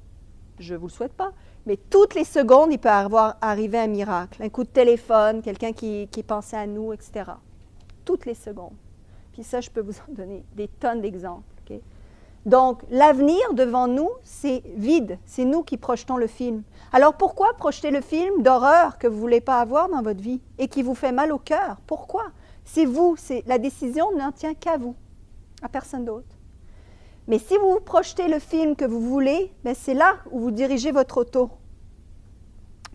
je ne vous le souhaite pas, mais toutes les secondes, il peut arriver un miracle. Un coup de téléphone, quelqu'un qui pensait à nous, etc. Toutes les secondes. Puis ça, je peux vous en donner des tonnes d'exemples. Okay? Donc, l'avenir devant nous, c'est vide. C'est nous qui projetons le film. Alors, pourquoi projeter le film d'horreur que vous ne voulez pas avoir dans votre vie et qui vous fait mal au cœur? Pourquoi? C'est vous. La décision n'en tient qu'à vous, à personne d'autre. Mais si vous projetez le film que vous voulez, bien, c'est là où vous dirigez votre auto.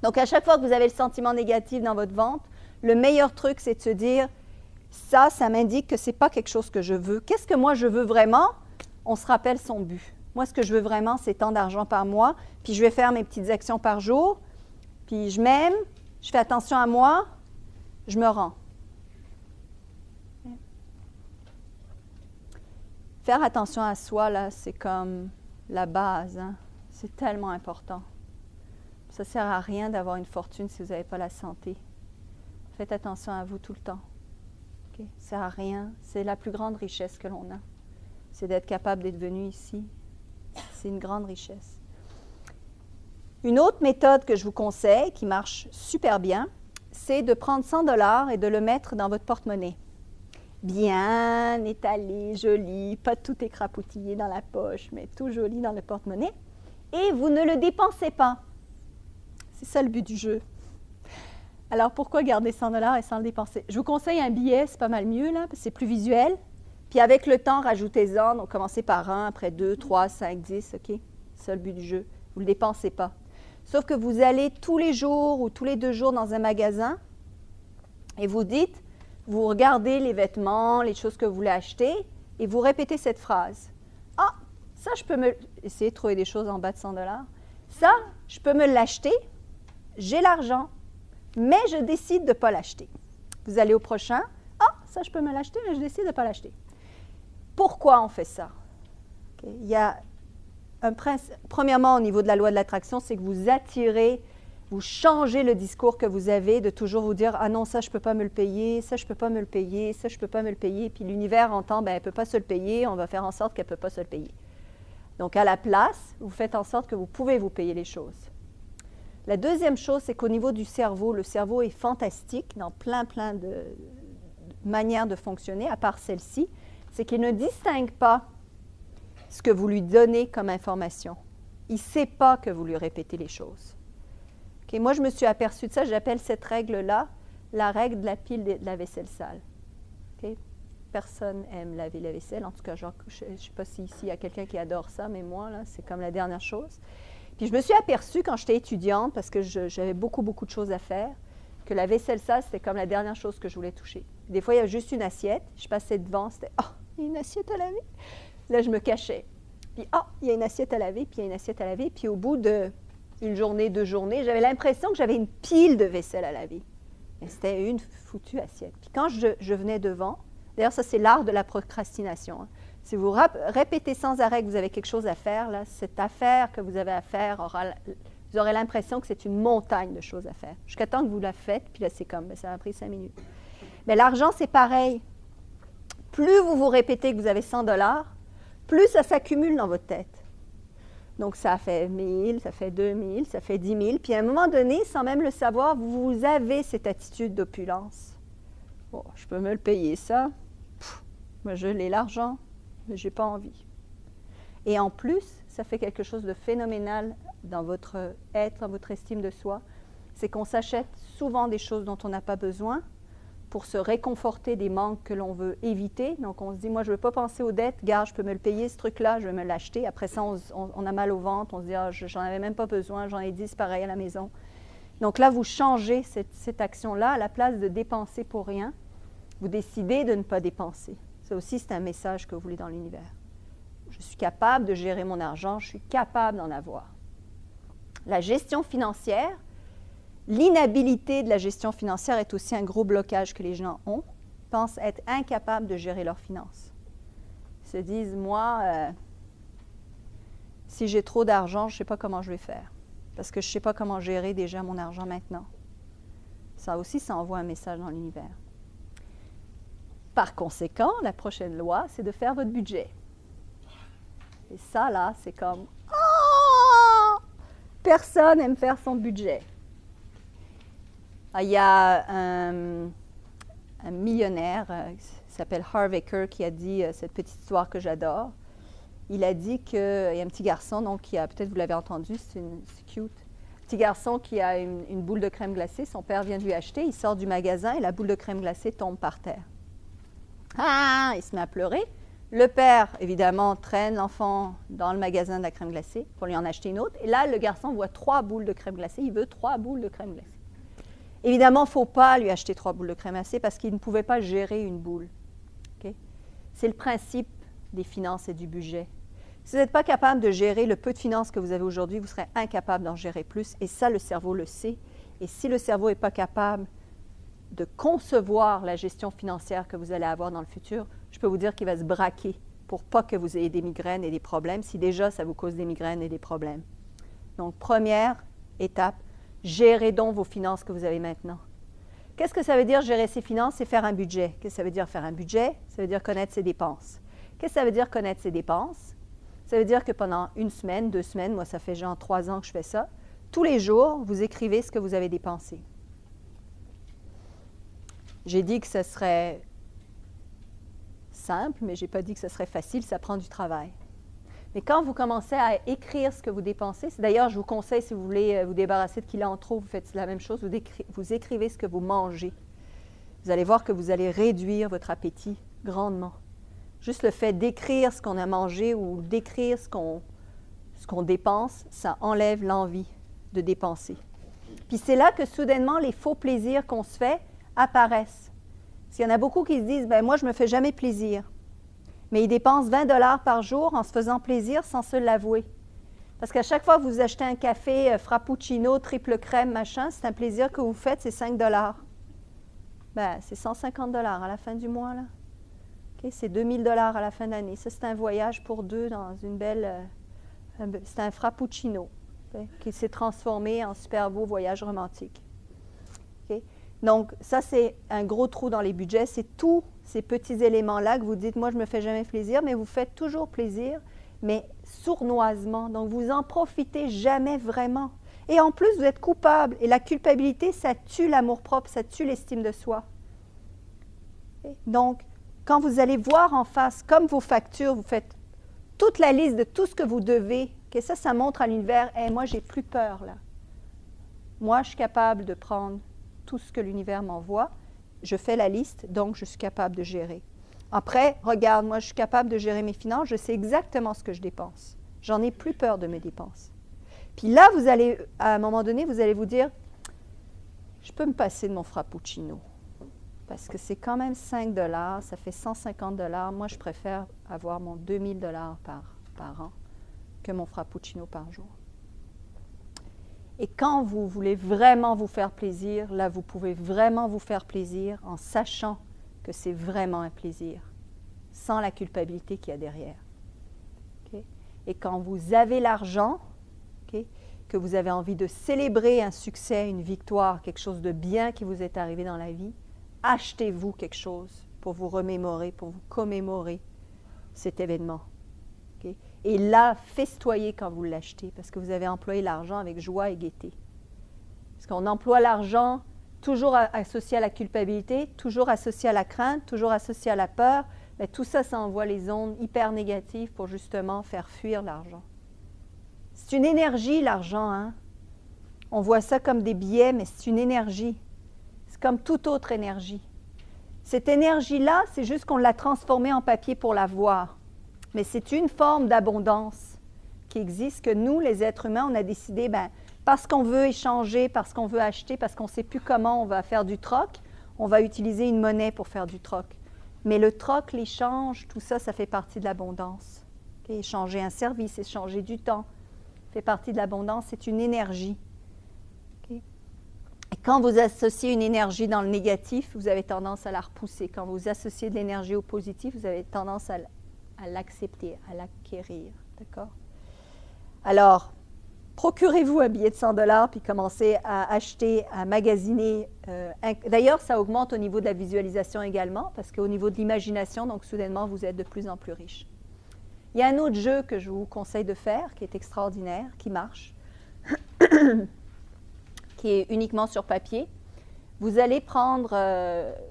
Donc, à chaque fois que vous avez le sentiment négatif dans votre ventre, le meilleur truc, c'est de se dire, ça m'indique que ce n'est pas quelque chose que je veux. Qu'est-ce que moi, je veux vraiment? On se rappelle son but. Moi, ce que je veux vraiment, c'est tant d'argent par mois, puis je vais faire mes petites actions par jour, puis je m'aime, je fais attention à moi, je me rends. Faire attention à soi, là, c'est comme la base. Hein? C'est tellement important. Ça ne sert à rien d'avoir une fortune si vous n'avez pas la santé. Faites attention à vous tout le temps. Okay? Ça ne sert à rien. C'est la plus grande richesse que l'on a. C'est d'être capable d'être venu ici. C'est une grande richesse. Une autre méthode que je vous conseille, qui marche super bien, c'est de prendre 100 $ et de le mettre dans votre porte-monnaie. Bien étalé, joli, pas tout écrapoutillé dans la poche, mais tout joli dans le porte-monnaie. Et vous ne le dépensez pas. C'est ça le but du jeu. Alors, pourquoi garder 100 $ et sans le dépenser? Je vous conseille un billet, c'est pas mal mieux, là, parce que c'est plus visuel. Puis avec le temps, rajoutez-en. Donc, commencez par 1, après 2, 3, 5, 10, OK? C'est ça le but du jeu. Vous ne le dépensez pas. Sauf que vous allez tous les jours ou tous les 2 jours dans un magasin et vous dites, vous regardez les vêtements, les choses que vous voulez acheter et vous répétez cette phrase. « Ah, ça, je peux me... » Essayez de trouver des choses en bas de 100 $. « Ça, je peux me l'acheter. J'ai l'argent, mais je décide de ne pas l'acheter. » Vous allez au prochain. « Ah, ça, je peux me l'acheter, mais je décide de ne pas l'acheter. » Pourquoi on fait ça? Okay. Il y a un principe. Premièrement, au niveau de la loi de l'attraction, c'est que vous attirez, vous changez le discours que vous avez de toujours vous dire « Ah non, ça, je ne peux pas me le payer, ça, je ne peux pas me le payer, ça, je ne peux pas me le payer. » Puis l'univers entend « Ben, elle ne peut pas se le payer, on va faire en sorte qu'elle ne peut pas se le payer. » Donc, à la place, vous faites en sorte que vous pouvez vous payer les choses. La deuxième chose, c'est qu'au niveau du cerveau, le cerveau est fantastique dans plein de manières de fonctionner, à part celle-ci, c'est qu'il ne distingue pas ce que vous lui donnez comme information. Il ne sait pas que vous lui répétez les choses. Okay, moi, je me suis aperçue de ça, j'appelle cette règle-là la règle de la pile de la vaisselle sale. Okay? Personne n'aime laver la vaisselle, en tout cas, je ne sais pas si ici il y a quelqu'un qui adore ça, mais moi, là, c'est comme la dernière chose. Puis je me suis aperçue quand j'étais étudiante, parce que j'avais beaucoup de choses à faire, que la vaisselle sale, c'était comme la dernière chose que je voulais toucher. Des fois, il y a juste une assiette, je passais devant, c'était « Ah, il y a une assiette à laver! » Là, je me cachais. Puis « Ah, il y a une assiette à laver, puis il y a une assiette à laver. » Puis au bout d'une journée, 2 journées, j'avais l'impression que j'avais une pile de vaisselle à laver. Mais c'était une foutue assiette. Puis quand je venais devant, d'ailleurs, ça, c'est l'art de la procrastination. Hein. Si vous répétez sans arrêt que vous avez quelque chose à faire, là, cette affaire que vous avez à faire, vous aurez l'impression que c'est une montagne de choses à faire. Jusqu'à temps que vous la faites, puis là, c'est comme, ça m'a pris 5 minutes. Mais l'argent, c'est pareil. Plus vous répétez que vous avez 100 $, plus ça s'accumule dans votre tête. Donc, ça fait 1000, ça fait 2000, ça fait 10 000. Puis à un moment donné, sans même le savoir, vous avez cette attitude d'opulence. Bon, je peux me le payer, ça. Moi, je l'ai l'argent, mais je n'ai pas envie. Et en plus, ça fait quelque chose de phénoménal dans votre être, dans votre estime de soi. C'est qu'on s'achète souvent des choses dont on n'a pas besoin pour se réconforter des manques que l'on veut éviter. Donc, on se dit, moi, je ne veux pas penser aux dettes. Garde, je peux me le payer, ce truc-là, je vais me l'acheter. Après ça, on a mal au ventre. On se dit, ah, j'en avais même pas besoin, j'en ai 10 pareil à la maison. Donc là, vous changez cette action-là. À la place de dépenser pour rien, vous décidez de ne pas dépenser. Ça aussi, c'est un message que vous voulez dans l'univers. Je suis capable de gérer mon argent, je suis capable d'en avoir. La gestion financière, l'inhabilité de la gestion financière est aussi un gros blocage que les gens ont. Ils pensent être incapables de gérer leurs finances. Ils se disent, moi, si j'ai trop d'argent, je ne sais pas comment je vais faire. Parce que je ne sais pas comment gérer déjà mon argent maintenant. Ça aussi, ça envoie un message dans l'univers. Par conséquent, la prochaine loi, c'est de faire votre budget. Et ça, là, c'est comme « Oh! Personne n'aime faire son budget. » Il y a un millionnaire qui s'appelle Harv Eker qui a dit cette petite histoire que j'adore. Il a dit qu'il y a un petit garçon, donc qui a, peut-être vous l'avez entendu, c'est cute. Un petit garçon qui a une boule de crème glacée, son père vient de lui acheter, il sort du magasin et la boule de crème glacée tombe par terre. Ah! Il se met à pleurer. Le père, évidemment, traîne l'enfant dans le magasin de la crème glacée pour lui en acheter une autre. Et là, le garçon voit 3 boules de crème glacée. Il veut 3 boules de crème glacée. Évidemment, il ne faut pas lui acheter 3 boules de crème glacée parce qu'il ne pouvait pas gérer une boule. Okay? C'est le principe des finances et du budget. Si vous n'êtes pas capable de gérer le peu de finances que vous avez aujourd'hui, vous serez incapable d'en gérer plus. Et ça, le cerveau le sait. Et si le cerveau n'est pas capable de concevoir la gestion financière que vous allez avoir dans le futur, je peux vous dire qu'il va se braquer pour pas que vous ayez des migraines et des problèmes, si déjà ça vous cause des migraines et des problèmes. Donc, première étape, gérez donc vos finances que vous avez maintenant. Qu'est-ce que ça veut dire gérer ses finances? C'est faire un budget. Qu'est-ce que ça veut dire faire un budget? Ça veut dire connaître ses dépenses. Qu'est-ce que ça veut dire connaître ses dépenses? Ça veut dire que pendant 1 semaine, 2 semaines, moi ça fait genre 3 ans que je fais ça, tous les jours, vous écrivez ce que vous avez dépensé. J'ai dit que ce serait simple, mais je n'ai pas dit que ce serait facile, ça prend du travail. Mais quand vous commencez à écrire ce que vous dépensez, d'ailleurs, je vous conseille, si vous voulez vous débarrasser de kilos en trop, vous faites la même chose, vous écrivez ce que vous mangez. Vous allez voir que vous allez réduire votre appétit grandement. Juste le fait d'écrire ce qu'on a mangé ou d'écrire ce qu'on dépense, ça enlève l'envie de dépenser. Puis c'est là que soudainement, les faux plaisirs qu'on se fait apparaissent. Parce qu'il y en a beaucoup qui se disent, ben moi, je ne me fais jamais plaisir. Mais ils dépensent 20 $ par jour en se faisant plaisir sans se l'avouer. Parce qu'à chaque fois que vous achetez un café frappuccino, triple crème, machin, c'est un plaisir que vous faites, c'est 5 $. Ben, c'est 150 $ à la fin du mois, là. Okay? C'est 2000 $ à la fin d'année. Ça, c'est un voyage pour 2 dans une belle... c'est un frappuccino qui s'est transformé en super beau voyage romantique. Okay? Donc, ça, c'est un gros trou dans les budgets. C'est tous ces petits éléments-là que vous dites, moi, je ne me fais jamais plaisir, mais vous faites toujours plaisir, mais sournoisement. Donc, vous n'en profitez jamais vraiment. Et en plus, vous êtes coupable. Et la culpabilité, ça tue l'amour-propre, ça tue l'estime de soi. Okay? Donc, quand vous allez voir en face, comme vos factures, vous faites toute la liste de tout ce que vous devez, okay? Ça montre à l'univers, hey, moi, j'ai plus peur, là. Moi, je suis capable de prendre tout ce que l'univers m'envoie, je fais la liste, donc je suis capable de gérer. Après, regarde, moi je suis capable de gérer mes finances, je sais exactement ce que je dépense. J'en ai plus peur de mes dépenses. Puis là, vous allez, à un moment donné, vous allez vous dire, je peux me passer de mon frappuccino, parce que c'est quand même 5 $, ça fait 150 $. Moi, je préfère avoir mon 2000 $ par an que mon frappuccino par jour. Et quand vous voulez vraiment vous faire plaisir, là, vous pouvez vraiment vous faire plaisir en sachant que c'est vraiment un plaisir, sans la culpabilité qu'il y a derrière. Okay? Et quand vous avez l'argent, okay, que vous avez envie de célébrer un succès, une victoire, quelque chose de bien qui vous est arrivé dans la vie, achetez-vous quelque chose pour vous remémorer, pour vous commémorer cet événement. Okay? Et là, festoyez quand vous l'achetez, parce que vous avez employé l'argent avec joie et gaieté. Parce qu'on emploie l'argent toujours associé à la culpabilité, toujours associé à la crainte, toujours associé à la peur. Mais tout ça, ça envoie les ondes hyper négatives pour justement faire fuir l'argent. C'est une énergie, l'argent, hein? On voit ça comme des billets, mais c'est une énergie. C'est comme toute autre énergie. Cette énergie-là, c'est juste qu'on l'a transformée en papier pour la voir. Mais c'est une forme d'abondance qui existe, que nous, les êtres humains, on a décidé, parce qu'on veut échanger, parce qu'on veut acheter, parce qu'on ne sait plus comment on va faire du troc, on va utiliser une monnaie pour faire du troc. Mais le troc, l'échange, tout ça, ça fait partie de l'abondance. Okay? Échanger un service, échanger du temps, fait partie de l'abondance, c'est une énergie. Okay? Et quand vous associez une énergie dans le négatif, vous avez tendance à la repousser. Quand vous associez de l'énergie au positif, vous avez tendance à l'accepter, à l'acquérir. D'accord? Alors, procurez-vous un billet de 100 $ puis commencez à acheter, à magasiner. D'ailleurs, ça augmente au niveau de la visualisation également, parce qu'au niveau de l'imagination, donc soudainement, vous êtes de plus en plus riche. Il y a un autre jeu que je vous conseille de faire, qui est extraordinaire, qui marche, qui est uniquement sur papier. Vous allez prendre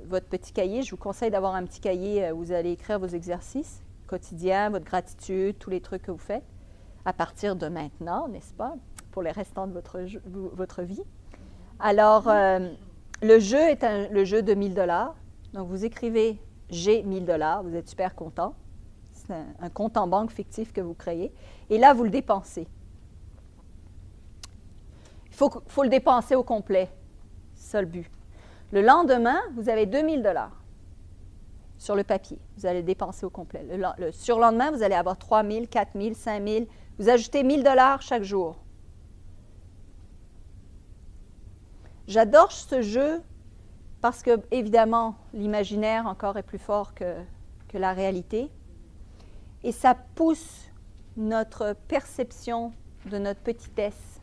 votre petit cahier. Je vous conseille d'avoir un petit cahier où vous allez écrire vos exercices quotidiens, votre gratitude, tous les trucs que vous faites, à partir de maintenant, n'est-ce pas, pour les restants de votre vie. Alors, le jeu est le jeu de 1000 $. Donc, vous écrivez « j'ai 1000 $», vous êtes super content. C'est un compte en banque fictif que vous créez. Et là, vous le dépensez. Il faut le dépenser au complet. C'est ça le but. Le lendemain, vous avez 2000 $ sur le papier. Vous allez dépenser au complet. Le surlendemain, vous allez avoir 3000, 4000, 5000. Vous ajoutez 1000 $ chaque jour. J'adore ce jeu parce que, évidemment, l'imaginaire encore est plus fort que la réalité. Et ça pousse notre perception de notre petitesse.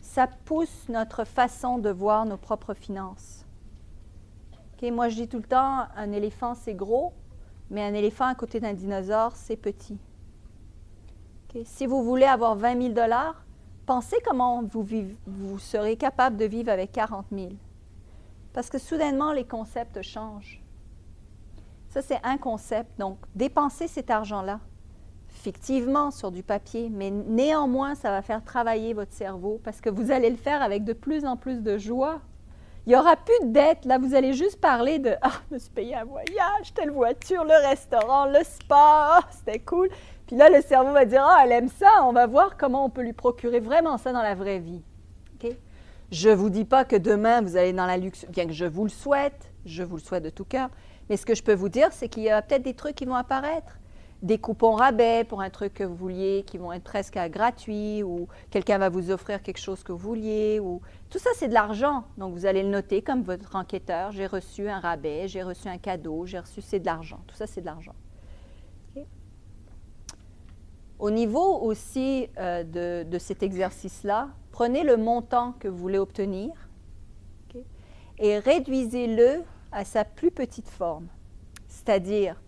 Ça pousse notre façon de voir nos propres finances. Okay, moi, je dis tout le temps, un éléphant, c'est gros, mais un éléphant à côté d'un dinosaure, c'est petit. Okay, si vous voulez avoir 20 000 $, pensez comment vous serez capable de vivre avec 40 000. Parce que soudainement, les concepts changent. Ça, c'est un concept. Donc, dépensez cet argent-là, fictivement, sur du papier, mais néanmoins, ça va faire travailler votre cerveau parce que vous allez le faire avec de plus en plus de joie. Il n'y aura plus de dette. Là, vous allez juste parler de « Ah, je me suis payé un voyage, telle voiture, le restaurant, le spa, c'était cool. » Puis là, le cerveau va dire « Ah, elle aime ça, on va voir comment on peut lui procurer vraiment ça dans la vraie vie. Okay? » Je ne vous dis pas que demain, vous allez dans la luxe, bien que je vous le souhaite de tout cœur. Mais ce que je peux vous dire, c'est qu'il y a peut-être des trucs qui vont apparaître. Des coupons rabais pour un truc que vous vouliez, qui vont être presque gratuits, ou quelqu'un va vous offrir quelque chose que vous vouliez. Ou... Tout ça, c'est de l'argent. Donc, vous allez le noter comme votre enquêteur. J'ai reçu un rabais, j'ai reçu un cadeau, c'est de l'argent. Tout ça, c'est de l'argent. Okay. Au niveau aussi de cet exercice-là, prenez le montant que vous voulez obtenir, okay, et réduisez-le à sa plus petite forme. C'est-à-dire,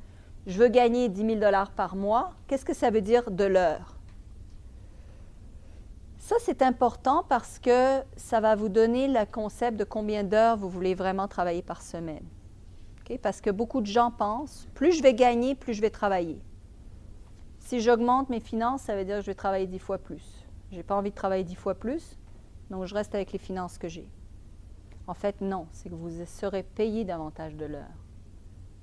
je veux gagner 10 000 $ par mois. Qu'est-ce que ça veut dire de l'heure? Ça, c'est important parce que ça va vous donner le concept de combien d'heures vous voulez vraiment travailler par semaine. Okay? Parce que beaucoup de gens pensent, plus je vais gagner, plus je vais travailler. Si j'augmente mes finances, ça veut dire que je vais travailler 10 fois plus. Je n'ai pas envie de travailler 10 fois plus, donc je reste avec les finances que j'ai. En fait, non, c'est que vous serez payé davantage de l'heure.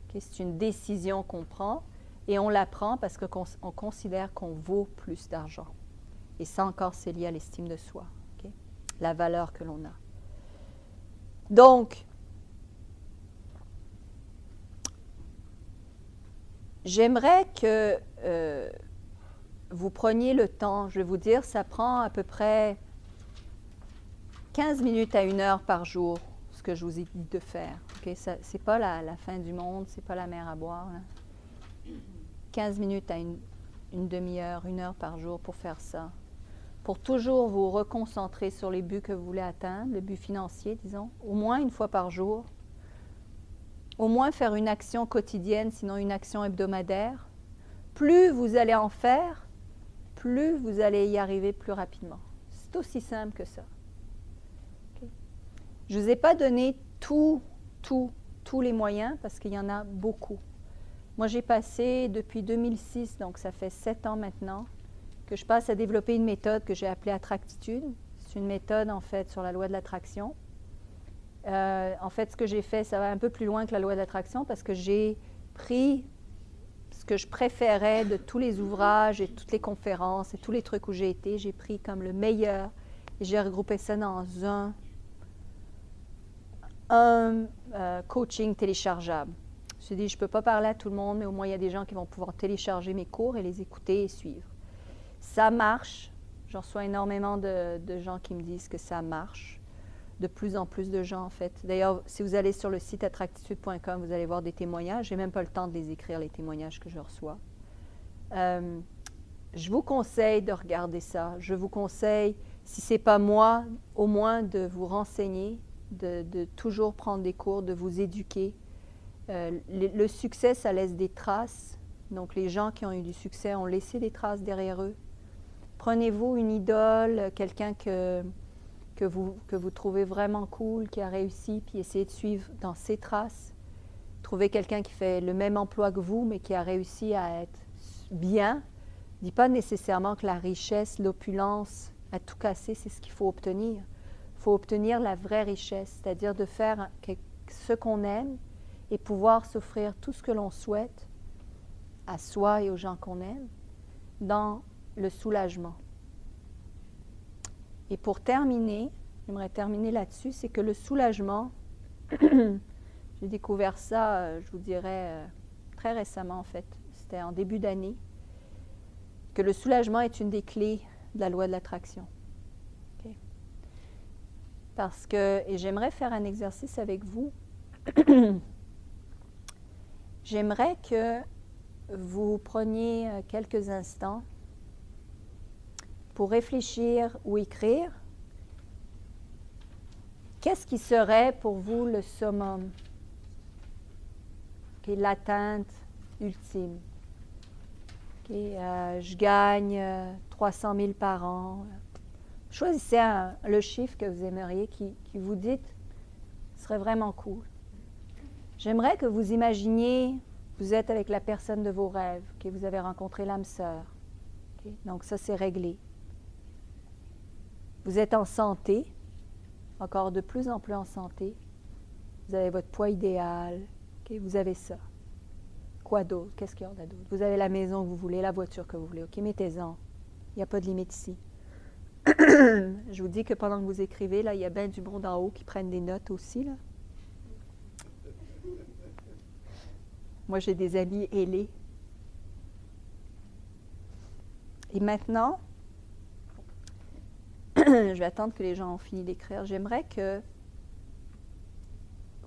Okay? C'est une décision qu'on prend et on la prend parce qu'on considère qu'on vaut plus d'argent. Et ça encore, c'est lié à l'estime de soi, okay? La valeur que l'on a. Donc, j'aimerais que vous preniez le temps, je vais vous dire, ça prend à peu près 15 minutes à 1 heure par jour, ce que je vous ai dit de faire. Okay? Ce n'est pas la fin du monde, ce n'est pas la mer à boire. Hein? 15 minutes à une demi-heure, 1 heure par jour pour faire ça. Pour toujours vous reconcentrer sur les buts que vous voulez atteindre, le but financier, disons, au moins 1 fois par jour. Au moins faire une action quotidienne, sinon une action hebdomadaire. Plus vous allez en faire, plus vous allez y arriver plus rapidement. C'est aussi simple que ça. Je ne vous ai pas donné tous les moyens parce qu'il y en a beaucoup. Moi, j'ai passé depuis 2006, donc ça fait 7 ans maintenant, que je passe à développer une méthode que j'ai appelée Attractitude. C'est une méthode, en fait, sur la loi de l'attraction. En fait, ce que j'ai fait, ça va un peu plus loin que la loi de l'attraction parce que j'ai pris ce que je préférais de tous les ouvrages et toutes les conférences et tous les trucs où j'ai été. J'ai pris comme le meilleur et j'ai regroupé ça dans un coaching téléchargeable. Je me suis dit, je ne peux pas parler à tout le monde, mais au moins il y a des gens qui vont pouvoir télécharger mes cours et les écouter et suivre. Ça marche. J'en reçois énormément de gens qui me disent que ça marche. De plus en plus de gens, en fait. D'ailleurs, si vous allez sur le site attractitude.com, vous allez voir des témoignages. Je n'ai même pas le temps de les écrire, les témoignages que je reçois. Je vous conseille de regarder ça. Je vous conseille, si ce n'est pas moi, au moins de vous renseigner, de toujours prendre des cours, de vous éduquer. Le succès, ça laisse des traces. Donc, les gens qui ont eu du succès ont laissé des traces derrière eux. Prenez-vous une idole, quelqu'un que vous trouvez vraiment cool, qui a réussi, puis essayez de suivre dans ses traces. Trouvez quelqu'un qui fait le même emploi que vous, mais qui a réussi à être bien. Je ne dis pas nécessairement que la richesse, l'opulence, à tout casser, c'est ce qu'il faut obtenir. Il faut obtenir la vraie richesse, c'est-à-dire de faire ce qu'on aime et pouvoir s'offrir tout ce que l'on souhaite à soi et aux gens qu'on aime dans le soulagement. Et pour terminer, j'aimerais terminer là-dessus, c'est que le soulagement, j'ai découvert ça, je vous dirais, très récemment en fait, c'était en début d'année, que le soulagement est une des clés de la loi de l'attraction. Okay? Parce que, et j'aimerais faire un exercice avec vous, j'aimerais que vous preniez quelques instants pour réfléchir ou écrire, qu'est-ce qui serait pour vous le summum, l'atteinte ultime? Je gagne 300 000 par an. Choisissez le chiffre que vous aimeriez, qui vous dites serait vraiment cool. J'aimerais que vous imaginiez, vous êtes avec la personne de vos rêves, que vous avez rencontré l'âme sœur. Donc ça, c'est réglé. Vous êtes en santé, encore de plus en plus en santé. Vous avez votre poids idéal. Vous avez ça. Quoi d'autre? Qu'est-ce qu'il y en a d'autre? Vous avez la maison que vous voulez, la voiture que vous voulez. OK, mettez-en. Il n'y a pas de limite ici. Je vous dis que pendant que vous écrivez, là, il y a bien du monde en haut qui prennent des notes aussi. Là. Moi, j'ai des amis ailés. Et maintenant, je vais attendre que les gens ont fini d'écrire. J'aimerais que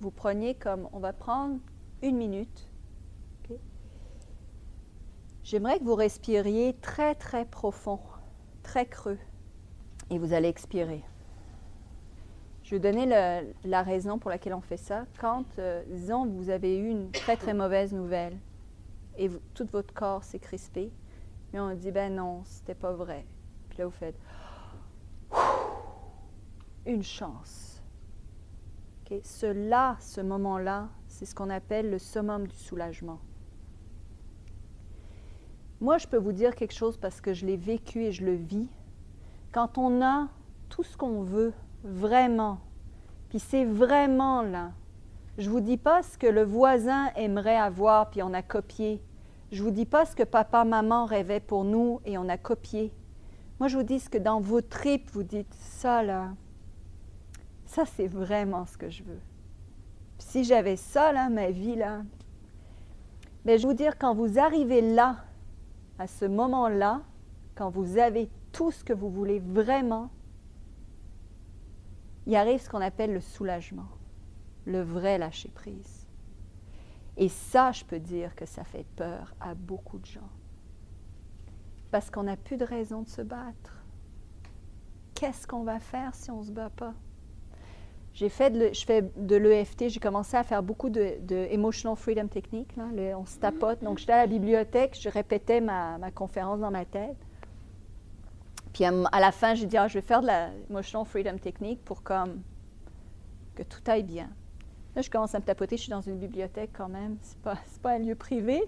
vous preniez comme, on va prendre 1 minute. Okay? J'aimerais que vous respiriez très, très profond, très creux, et vous allez expirer. Je vais vous donner la raison pour laquelle on fait ça. Quand, disons, vous avez eu une très, très mauvaise nouvelle, et tout votre corps s'est crispé, mais on dit, ben non, c'était pas vrai. Puis là, vous faites une chance. Okay? Ce moment-là, c'est ce qu'on appelle le summum du soulagement. Moi, je peux vous dire quelque chose parce que je l'ai vécu et je le vis. Quand on a tout ce qu'on veut, vraiment, puis c'est vraiment là. Je ne vous dis pas ce que le voisin aimerait avoir, puis on a copié. Je ne vous dis pas ce que papa, maman rêvaient pour nous et on a copié. Moi, je vous dis ce que dans vos tripes, vous dites, ça là, ça c'est vraiment ce que je veux. Puis si j'avais ça là, ma vie là, bien, je vais vous dire, quand vous arrivez là, à ce moment-là, quand vous avez tout ce que vous voulez vraiment, il arrive ce qu'on appelle le soulagement, le vrai lâcher-prise. Et ça, je peux dire que ça fait peur à beaucoup de gens. Parce qu'on n'a plus de raison de se battre. Qu'est-ce qu'on va faire si on ne se bat pas? Je fais de l'EFT, j'ai commencé à faire beaucoup de Emotional Freedom Technique. Là, on se tapote. Donc, j'étais à la bibliothèque, je répétais ma conférence dans ma tête. Puis à la fin, j'ai dit, je vais faire de la Emotional Freedom Technique pour que tout aille bien. Là, je commence à me tapoter, je suis dans une bibliothèque quand même, c'est pas un lieu privé.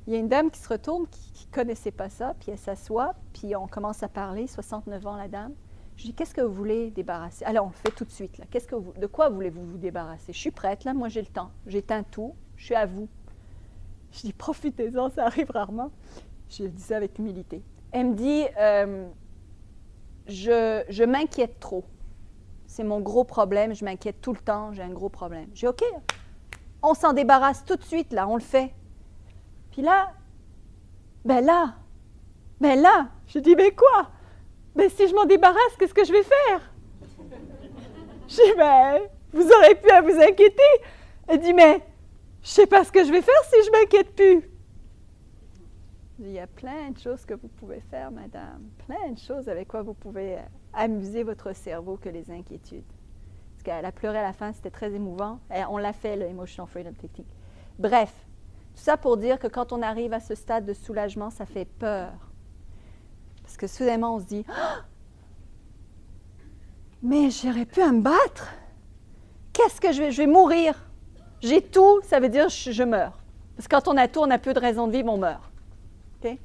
Il y a une dame qui se retourne, qui ne connaissait pas ça, puis elle s'assoit, puis on commence à parler, 69 ans la dame. Je dis, qu'est-ce que vous voulez débarrasser? Alors, on le fait tout de suite. Là. De quoi voulez-vous vous débarrasser? Je suis prête, là, moi j'ai le temps. J'éteins tout, je suis à vous. Je dis, profitez-en, ça arrive rarement. Je dis ça avec humilité. Elle me dit, je m'inquiète trop. C'est mon gros problème, je m'inquiète tout le temps, j'ai un gros problème. Je dis, OK, on s'en débarrasse tout de suite, là, on le fait. Puis là, je dis, mais quoi? Ben, si je m'en débarrasse, qu'est-ce que je vais faire? Je dis, ben, vous aurez pu à vous inquiéter. Elle dit, mais je ne sais pas ce que je vais faire si je ne m'inquiète plus. Il y a plein de choses que vous pouvez faire, madame. Plein de choses avec quoi vous pouvez amuser votre cerveau que les inquiétudes. Parce qu'elle a pleuré à la fin, c'était très émouvant. Et on l'a fait, le Emotional Freedom Technique. Bref, tout ça pour dire que quand on arrive à ce stade de soulagement, ça fait peur. Parce que soudainement, on se dit, oh, mais j'aurais pu à me battre. Qu'est-ce que je vais mourir. J'ai tout, ça veut dire je meurs. Parce que quand on a tout, on n'a plus de raison de vivre, on meurt. Okay?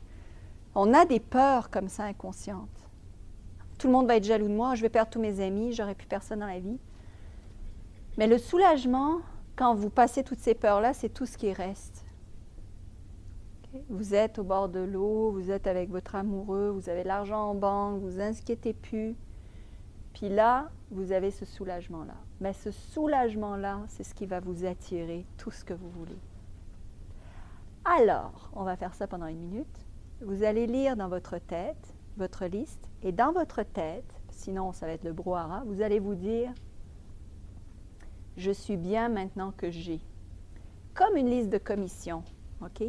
On a des peurs comme ça inconscientes. Tout le monde va être jaloux de moi, je vais perdre tous mes amis, j'aurai plus personne dans la vie. Mais le soulagement, quand vous passez toutes ces peurs-là, c'est tout ce qui reste. Okay? Vous êtes au bord de l'eau, vous êtes avec votre amoureux, vous avez l'argent en banque, vous inquiétez plus. Puis là, vous avez ce soulagement-là. Mais ce soulagement-là, c'est ce qui va vous attirer tout ce que vous voulez. Alors, on va faire ça pendant 1 minute. Vous allez lire dans votre tête, votre liste, et dans votre tête, sinon ça va être le brouhaha, vous allez vous dire « Je suis bien maintenant que j'ai ». Comme une liste de commissions, OK?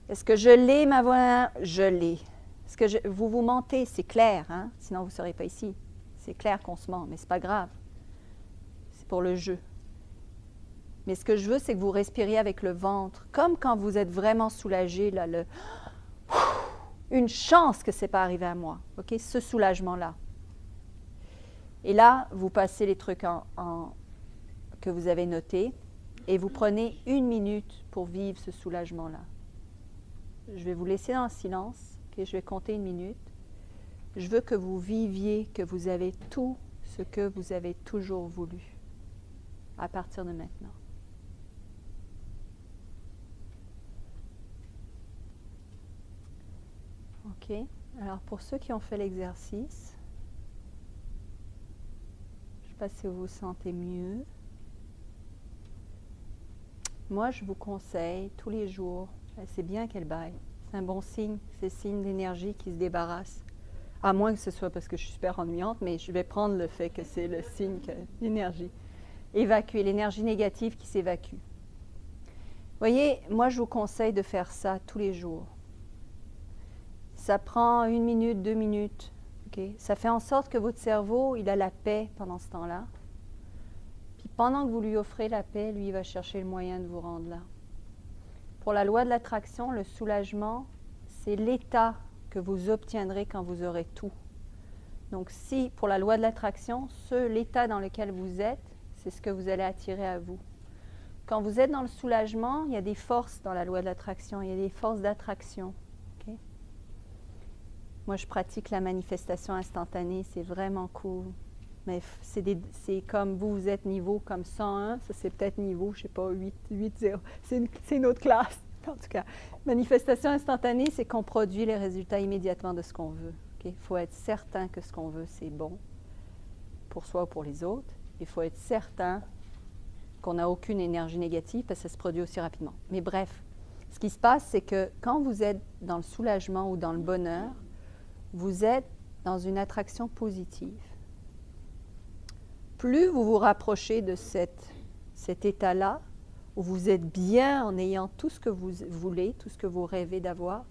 Est-ce que je l'ai, ma voix? Je l'ai. Est-ce que vous vous mentez? C'est clair, hein? Sinon vous ne serez pas ici. C'est clair qu'on se ment, mais ce n'est pas grave. C'est pour le jeu. Mais ce que je veux, c'est que vous respiriez avec le ventre, comme quand vous êtes vraiment soulagé, là, une chance que ce n'est pas arrivé à moi, OK? Ce soulagement-là. Et là, vous passez les trucs que vous avez notés et vous prenez 1 minute pour vivre ce soulagement-là. Je vais vous laisser dans le silence, OK? Je vais compter 1 minute. Je veux que vous viviez, que vous avez tout ce que vous avez toujours voulu à partir de maintenant. OK. Alors, pour ceux qui ont fait l'exercice, je ne sais pas si vous vous sentez mieux. Moi, je vous conseille tous les jours, c'est bien qu'elle baille. C'est un bon signe, c'est signe d'énergie qui se débarrasse. À moins que ce soit parce que je suis super ennuyante, mais je vais prendre le fait que c'est le signe que l'énergie. Évacuer, l'énergie négative qui s'évacue. Vous voyez, moi, je vous conseille de faire ça tous les jours. Ça prend 1 minute, 2 minutes. Okay? Ça fait en sorte que votre cerveau, il a la paix pendant ce temps-là. Puis pendant que vous lui offrez la paix, lui, il va chercher le moyen de vous rendre là. Pour la loi de l'attraction, le soulagement, c'est l'état que vous obtiendrez quand vous aurez tout. Donc si, pour la loi de l'attraction, l'état dans lequel vous êtes, c'est ce que vous allez attirer à vous. Quand vous êtes dans le soulagement, il y a des forces dans la loi de l'attraction, il y a des forces d'attraction. Okay? Moi, je pratique la manifestation instantanée, c'est vraiment cool. Mais c'est comme vous êtes niveau comme 101, ça c'est peut-être niveau, je ne sais pas, 8-0. C'est une autre classe, en tout cas. Manifestation instantanée, c'est qu'on produit les résultats immédiatement de ce qu'on veut. Il faut être certain que ce qu'on veut, c'est bon pour soi ou pour les autres. Il faut être certain qu'on n'a aucune énergie négative parce que ça se produit aussi rapidement. Mais bref, ce qui se passe, c'est que quand vous êtes dans le soulagement ou dans le bonheur, vous êtes dans une attraction positive. Plus vous vous rapprochez de cet état-là, où vous êtes bien en ayant tout ce que vous voulez, tout ce que vous rêvez d'avoir,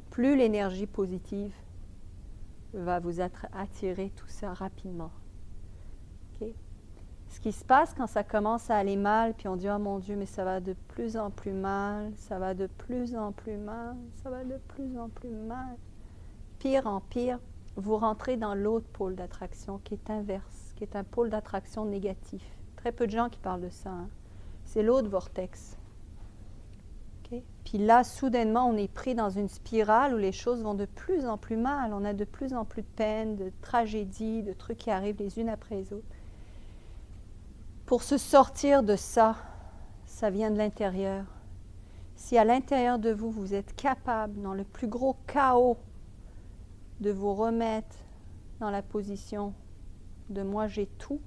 plus l'énergie positive va vous attirer tout ça rapidement. Okay? Ce qui se passe quand ça commence à aller mal, puis on dit « Oh mon Dieu, mais ça va de plus en plus mal, ça va de plus en plus mal, ça va de plus en plus mal. » Pire en pire, vous rentrez dans l'autre pôle d'attraction qui est inverse, qui est un pôle d'attraction négatif. Très peu de gens qui parlent de ça. Hein? C'est l'autre vortex. Okay? Puis là, soudainement, on est pris dans une spirale où les choses vont de plus en plus mal. On a de plus en plus de peine, de tragédies, de trucs qui arrivent les unes après les autres. Pour se sortir de ça, ça vient de l'intérieur. Si à l'intérieur de vous, vous êtes capable, dans le plus gros chaos, de vous remettre dans la position de « moi, j'ai tout »,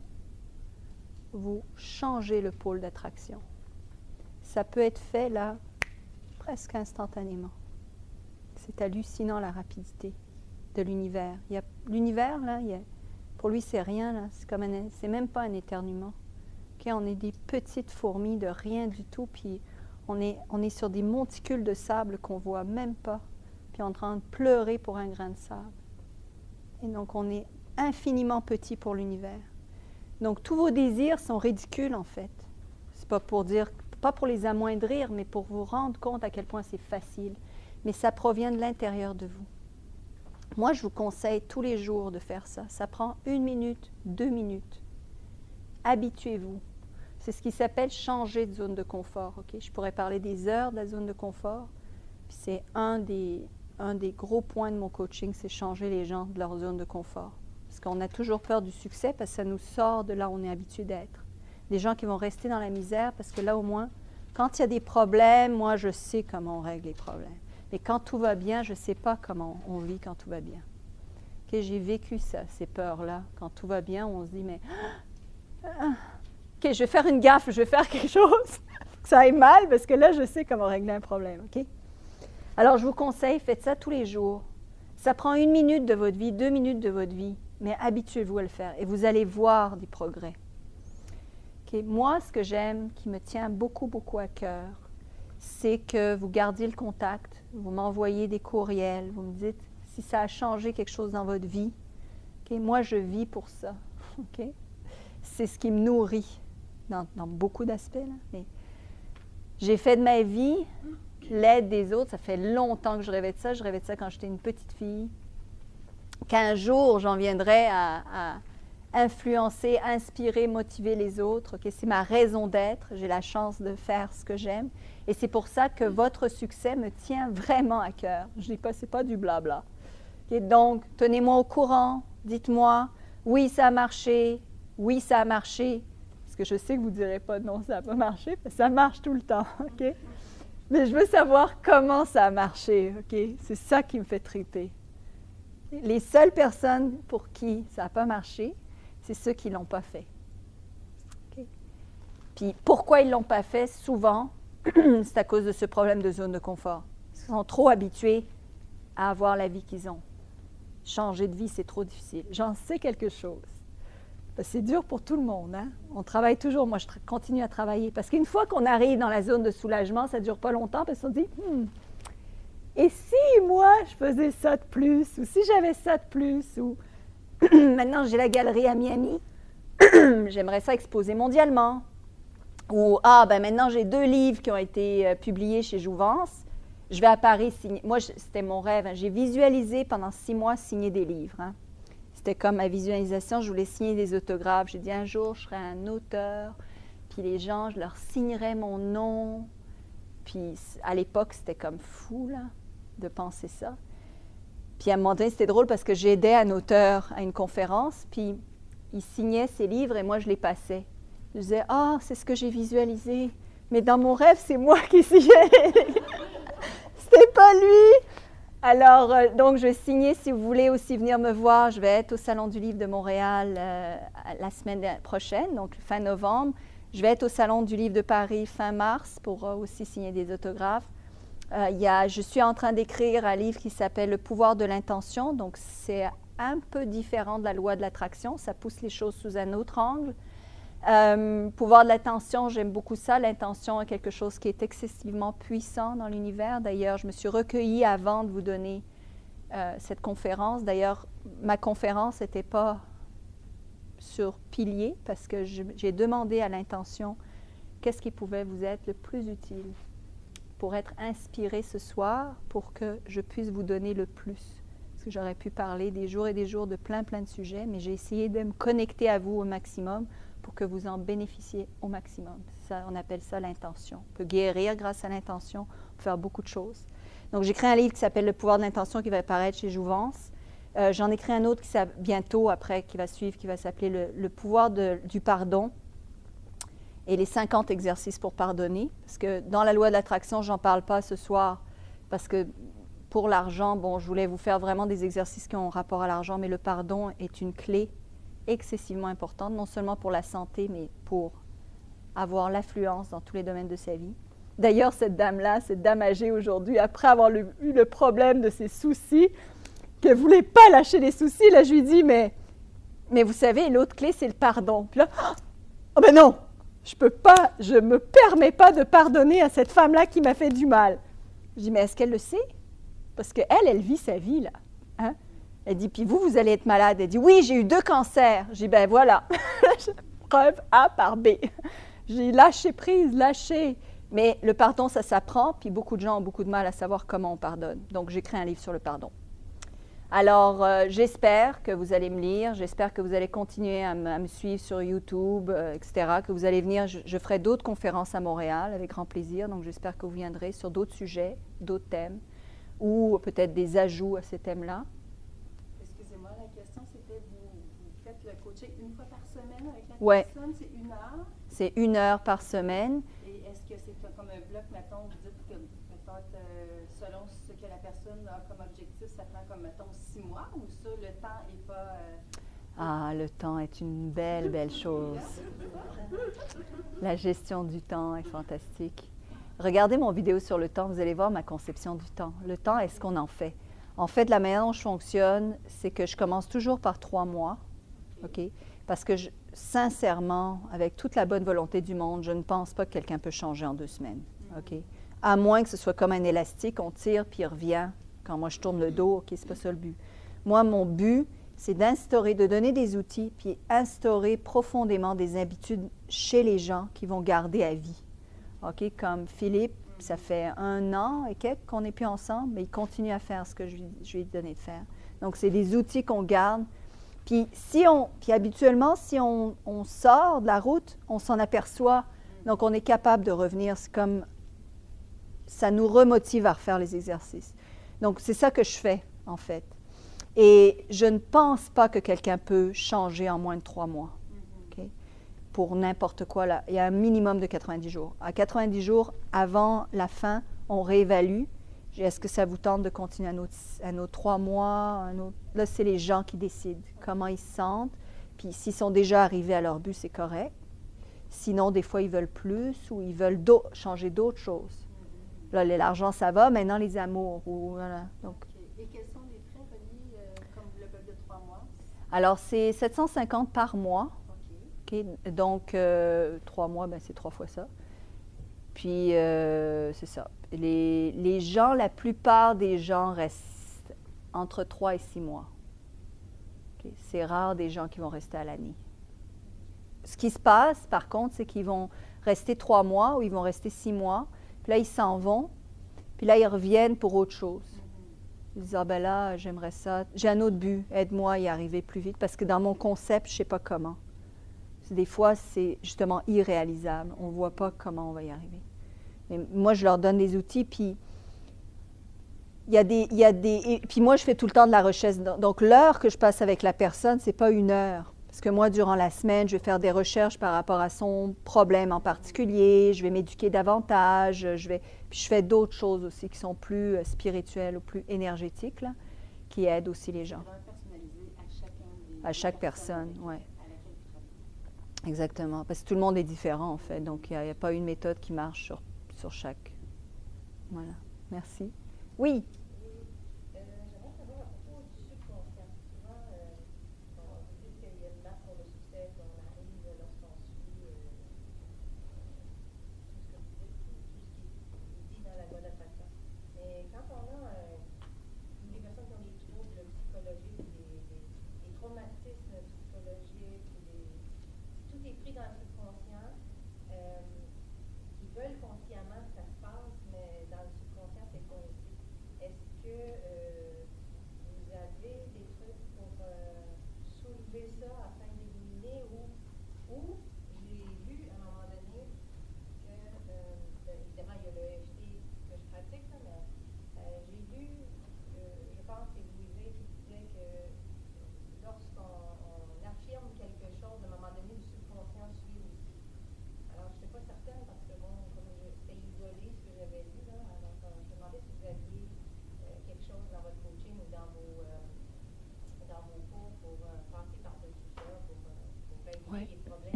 vous changez le pôle d'attraction. Ça peut être fait, là, presque instantanément. C'est hallucinant, la rapidité de l'univers. L'univers, là, pour lui, c'est rien, là. C'est même pas un éternuement. Okay? On est des petites fourmis de rien du tout, puis on est sur des monticules de sable qu'on ne voit même pas, puis on est en train de pleurer pour un grain de sable. Et donc, on est infiniment petit pour l'univers. Donc, tous vos désirs sont ridicules, en fait. C'est pas pour les amoindrir, mais pour vous rendre compte à quel point c'est facile. Mais ça provient de l'intérieur de vous. Moi, je vous conseille tous les jours de faire ça. Ça prend 1 minute, 2 minutes. Habituez-vous. C'est ce qui s'appelle changer de zone de confort. Okay? Je pourrais parler des heures de la zone de confort. Puis c'est un des gros points de mon coaching, c'est changer les gens de leur zone de confort. Parce qu'on a toujours peur du succès, parce que ça nous sort de là où on est habitué d'être. Des gens qui vont rester dans la misère, parce que là, au moins, quand il y a des problèmes, moi, je sais comment on règle les problèmes. Mais quand tout va bien, je ne sais pas comment on vit quand tout va bien. Okay, j'ai vécu ça, ces peurs-là. Quand tout va bien, on se dit, mais... OK, je vais faire une gaffe, je vais faire quelque chose, que ça aille mal, parce que là, je sais comment régler un problème. OK? Alors, je vous conseille, faites ça tous les jours. Ça prend 1 minute de votre vie, 2 minutes de votre vie, mais habituez-vous à le faire et vous allez voir des progrès. Okay? Moi, ce que j'aime, qui me tient beaucoup, beaucoup à cœur, c'est que vous gardiez le contact, vous m'envoyez des courriels, vous me dites si ça a changé quelque chose dans votre vie. Okay? Moi, je vis pour ça. Okay? C'est ce qui me nourrit dans beaucoup d'aspects. Mais j'ai fait de ma vie l'aide des autres. Ça fait longtemps que je rêvais de ça. Je rêvais de ça quand j'étais une petite fille. Qu'un jour, j'en viendrais à influencer, inspirer, motiver les autres. Okay? C'est ma raison d'être. J'ai la chance de faire ce que j'aime. Et c'est pour ça que votre succès me tient vraiment à cœur. Je ne dis pas, ce n'est pas du blabla. Okay? Donc, tenez-moi au courant. Dites-moi, oui, ça a marché. Oui, ça a marché. Parce que je sais que vous ne direz pas non, ça n'a pas marché. Parce que ça marche tout le temps. Okay? Mais je veux savoir comment ça a marché. Okay? C'est ça qui me fait triper. Les seules personnes pour qui ça n'a pas marché, c'est ceux qui ne l'ont pas fait. Okay? Puis pourquoi ils ne l'ont pas fait, souvent, c'est à cause de ce problème de zone de confort. Ils sont trop habitués à avoir la vie qu'ils ont. Changer de vie, c'est trop difficile. J'en sais quelque chose. C'est dur pour tout le monde. Hein? On travaille toujours. Moi, je continue à travailler. Parce qu'une fois qu'on arrive dans la zone de soulagement, ça ne dure pas longtemps parce qu'on se dit et si moi, je faisais ça de plus, ou si j'avais ça de plus, ou maintenant j'ai la galerie à Miami, j'aimerais ça exposer mondialement. Ou maintenant j'ai 2 livres qui ont été publiés chez Jouvence, je vais à Paris signer. Moi, c'était mon rêve. Hein. J'ai visualisé pendant 6 mois signer des livres. Hein. C'était comme ma visualisation, je voulais signer des autographes. J'ai dit un jour, je serai un auteur, puis les gens, je leur signerais mon nom. Puis à l'époque, c'était comme fou, là, de penser ça. Puis à un moment donné, c'était drôle parce que j'aidais un auteur à une conférence, puis il signait ses livres et moi, je les passais. Je disais, c'est ce que j'ai visualisé. Mais dans mon rêve, c'est moi qui signais. C'était pas lui. Alors, donc, je vais signer. Si vous voulez aussi venir me voir, je vais être au Salon du Livre de Montréal la semaine prochaine, donc fin novembre. Je vais être au Salon du Livre de Paris fin mars pour aussi signer des autographes. Je suis en train d'écrire un livre qui s'appelle « Le pouvoir de l'intention ». Donc, c'est un peu différent de la loi de l'attraction. Ça pousse les choses sous un autre angle. Pouvoir de l'attention, j'aime beaucoup ça. L'intention est quelque chose qui est excessivement puissant dans l'univers. D'ailleurs, je me suis recueillie avant de vous donner cette conférence. D'ailleurs, ma conférence n'était pas sur pilier parce que j'ai demandé à l'intention qu'est-ce qui pouvait vous être le plus utile pour être inspiré ce soir, pour que je puisse vous donner le plus. Parce que j'aurais pu parler des jours et des jours de plein de sujets, mais j'ai essayé de me connecter à vous au maximum pour que vous en bénéficiez au maximum. Ça, on appelle ça l'intention. On peut guérir grâce à l'intention, on peut faire beaucoup de choses. Donc, j'écris un livre qui s'appelle « Le pouvoir de l'intention » qui va apparaître chez Jouvence. J'en écris un autre qui bientôt après, qui va suivre, qui va s'appeler le pouvoir du pardon et les 50 exercices pour pardonner. Parce que dans la loi de l'attraction, je n'en parle pas ce soir parce que pour l'argent, bon, je voulais vous faire vraiment des exercices qui ont rapport à l'argent, mais le pardon est une clé excessivement importante, non seulement pour la santé, mais pour avoir l'affluence dans tous les domaines de sa vie. D'ailleurs, cette dame-là, cette dame âgée aujourd'hui, après avoir eu le problème de ses soucis, qu'elle ne voulait pas lâcher les soucis, là, je lui dis, mais vous savez, l'autre clé, c'est le pardon. Puis là, oh ben non, je ne me permets pas de pardonner à cette femme-là qui m'a fait du mal. Je dis, mais est-ce qu'elle le sait? Parce qu'elle, elle vit sa vie, là. Hein? Elle dit, puis vous allez être malade. Elle dit, oui, j'ai eu 2 cancers. Je dis, ben voilà, preuve A par B. J'ai lâché prise, lâché. Mais le pardon, ça s'apprend, puis beaucoup de gens ont beaucoup de mal à savoir comment on pardonne. Donc, j'écris un livre sur le pardon. Alors, j'espère que vous allez me lire, j'espère que vous allez continuer à me suivre sur YouTube, etc., que vous allez venir, je ferai d'autres conférences à Montréal avec grand plaisir, donc j'espère que vous viendrez sur d'autres sujets, d'autres thèmes, ou peut-être des ajouts à ces thèmes-là. Excusez-moi, la question c'était, vous faites le coaching une fois par semaine avec la personne, c'est 1 heure? C'est 1 heure par semaine. Et est-ce que c'est comme un bloc, mettons, vous dites que peut-être selon ce que la personne a comme objectif, ça prend comme, mettons, 6 mois, ou ça, le temps n'est pas... Ah, le temps est une belle, belle chose. La gestion du temps est fantastique. Regardez mon vidéo sur le temps, vous allez voir ma conception du temps. Le temps est ce qu'on en fait. En fait, la manière dont je fonctionne, c'est que je commence toujours par 3 mois, OK? Parce que sincèrement, avec toute la bonne volonté du monde, je ne pense pas que quelqu'un peut changer en 2 semaines, OK? À moins que ce soit comme un élastique, on tire puis il revient. Quand moi je tourne le dos, OK, c'est pas ça le but. Moi, mon but, c'est d'instaurer, de donner des outils, puis instaurer profondément des habitudes chez les gens qui vont garder à vie. OK, comme Philippe, ça fait 1 an et quelques qu'on n'est plus ensemble, mais il continue à faire ce que je lui ai donné de faire. Donc, c'est des outils qu'on garde. Puis habituellement, si on sort de la route, on s'en aperçoit. Donc, on est capable de revenir. C'est comme, ça nous remotive à refaire les exercices. Donc, c'est ça que je fais, en fait. Et je ne pense pas que quelqu'un peut changer en moins de 3 mois. Okay? Pour n'importe quoi, là. Il y a un minimum de 90 jours. À 90 jours, avant la fin, on réévalue. Est-ce que ça vous tente de continuer à nos 3 mois? Là, c'est les gens qui décident comment ils se sentent. Puis s'ils sont déjà arrivés à leur but, c'est correct. Sinon, des fois, ils veulent plus ou ils veulent changer d'autres choses. Là, l'argent, ça va. Maintenant, les amours. Voilà. Donc, et quels sont les frais reliés comme le bloc de 3 mois? Alors, c'est 750 par mois. Okay. Donc, 3 mois, ben, c'est 3 fois ça. Puis, c'est ça. Les gens, la plupart des gens restent entre 3 et 6 mois. Okay. C'est rare des gens qui vont rester à l'année. Ce qui se passe, par contre, c'est qu'ils vont rester 3 mois ou ils vont rester 6 mois. Puis là, ils s'en vont. Puis là, ils reviennent pour autre chose. Ils disent, ah ben là, j'aimerais ça. J'ai un autre but. Aide-moi à y arriver plus vite. Parce que dans mon concept, je ne sais pas comment. Des fois, c'est justement irréalisable. On ne voit pas comment on va y arriver. Mais moi, je leur donne des outils, puis puis moi, je fais tout le temps de la recherche. Donc, l'heure que je passe avec la personne, ce n'est pas 1 heure. Parce que moi, durant la semaine, je vais faire des recherches par rapport à son problème en particulier. Je vais m'éduquer davantage. Puis je fais d'autres choses aussi qui sont plus spirituelles ou plus énergétiques, là, qui aident aussi les gens. À chaque personne, oui. Exactement. Parce que tout le monde est différent, en fait. Donc, il n'y a pas une méthode qui marche sur chaque. Voilà. Merci. Oui. J'aimerais savoir à propos du subconscient. Souvent, on dit qu'il y a une marque pour le succès qu'on arrive lorsqu'on suit tout ce que vous dites, tout ce qui est dit dans la loi d'attraction. Mais quand on a les personnes qui ont des troubles psychologiques, des traumatismes psychologiques, tout est pris dans le subconscient, qui veulent consciemment que ça se passe, mais dans le subconscient, c'est coincé. Est-ce que vous avez des trucs pour soulever ça afin d'éliminer ou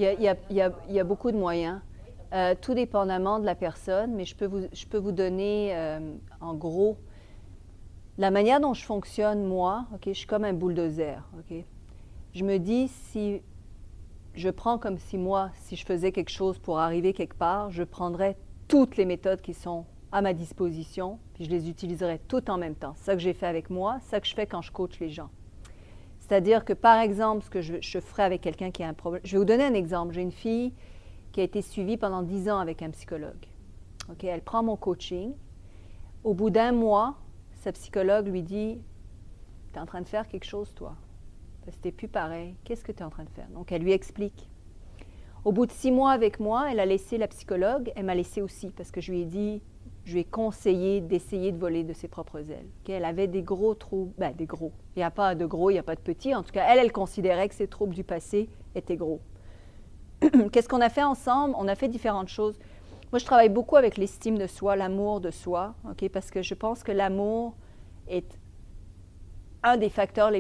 Il y a beaucoup de moyens, tout dépendamment de la personne, mais je peux vous donner, en gros, la manière dont je fonctionne, moi, OK, je suis comme un bulldozer, OK? Je me dis, si je prends comme si moi, si je faisais quelque chose pour arriver quelque part, je prendrais toutes les méthodes qui sont à ma disposition, puis je les utiliserais toutes en même temps. C'est ça que j'ai fait avec moi, c'est ça que je fais quand je coach les gens. C'est-à-dire que, par exemple, ce que je ferais avec quelqu'un qui a un problème... Je vais vous donner un exemple. J'ai une fille qui a été suivie pendant 10 ans avec un psychologue. OK? Elle prend mon coaching. Au bout d'1 mois, sa psychologue lui dit « Tu es en train de faire quelque chose, toi. Parce que tu n'es plus pareil. Qu'est-ce que tu es en train de faire? » Donc, elle lui explique. Au bout de 6 mois avec moi, elle a laissé la psychologue. Elle m'a laissé aussi parce que je lui ai dit, je lui ai conseillé d'essayer de voler de ses propres ailes. Okay? Elle avait des gros troubles, des gros. Il n'y a pas de gros, il n'y a pas de petits. En tout cas, elle considérait que ses troubles du passé étaient gros. Qu'est-ce qu'on a fait ensemble? On a fait différentes choses. Moi, je travaille beaucoup avec l'estime de soi, l'amour de soi, okay? Parce que je pense que l'amour est un des facteurs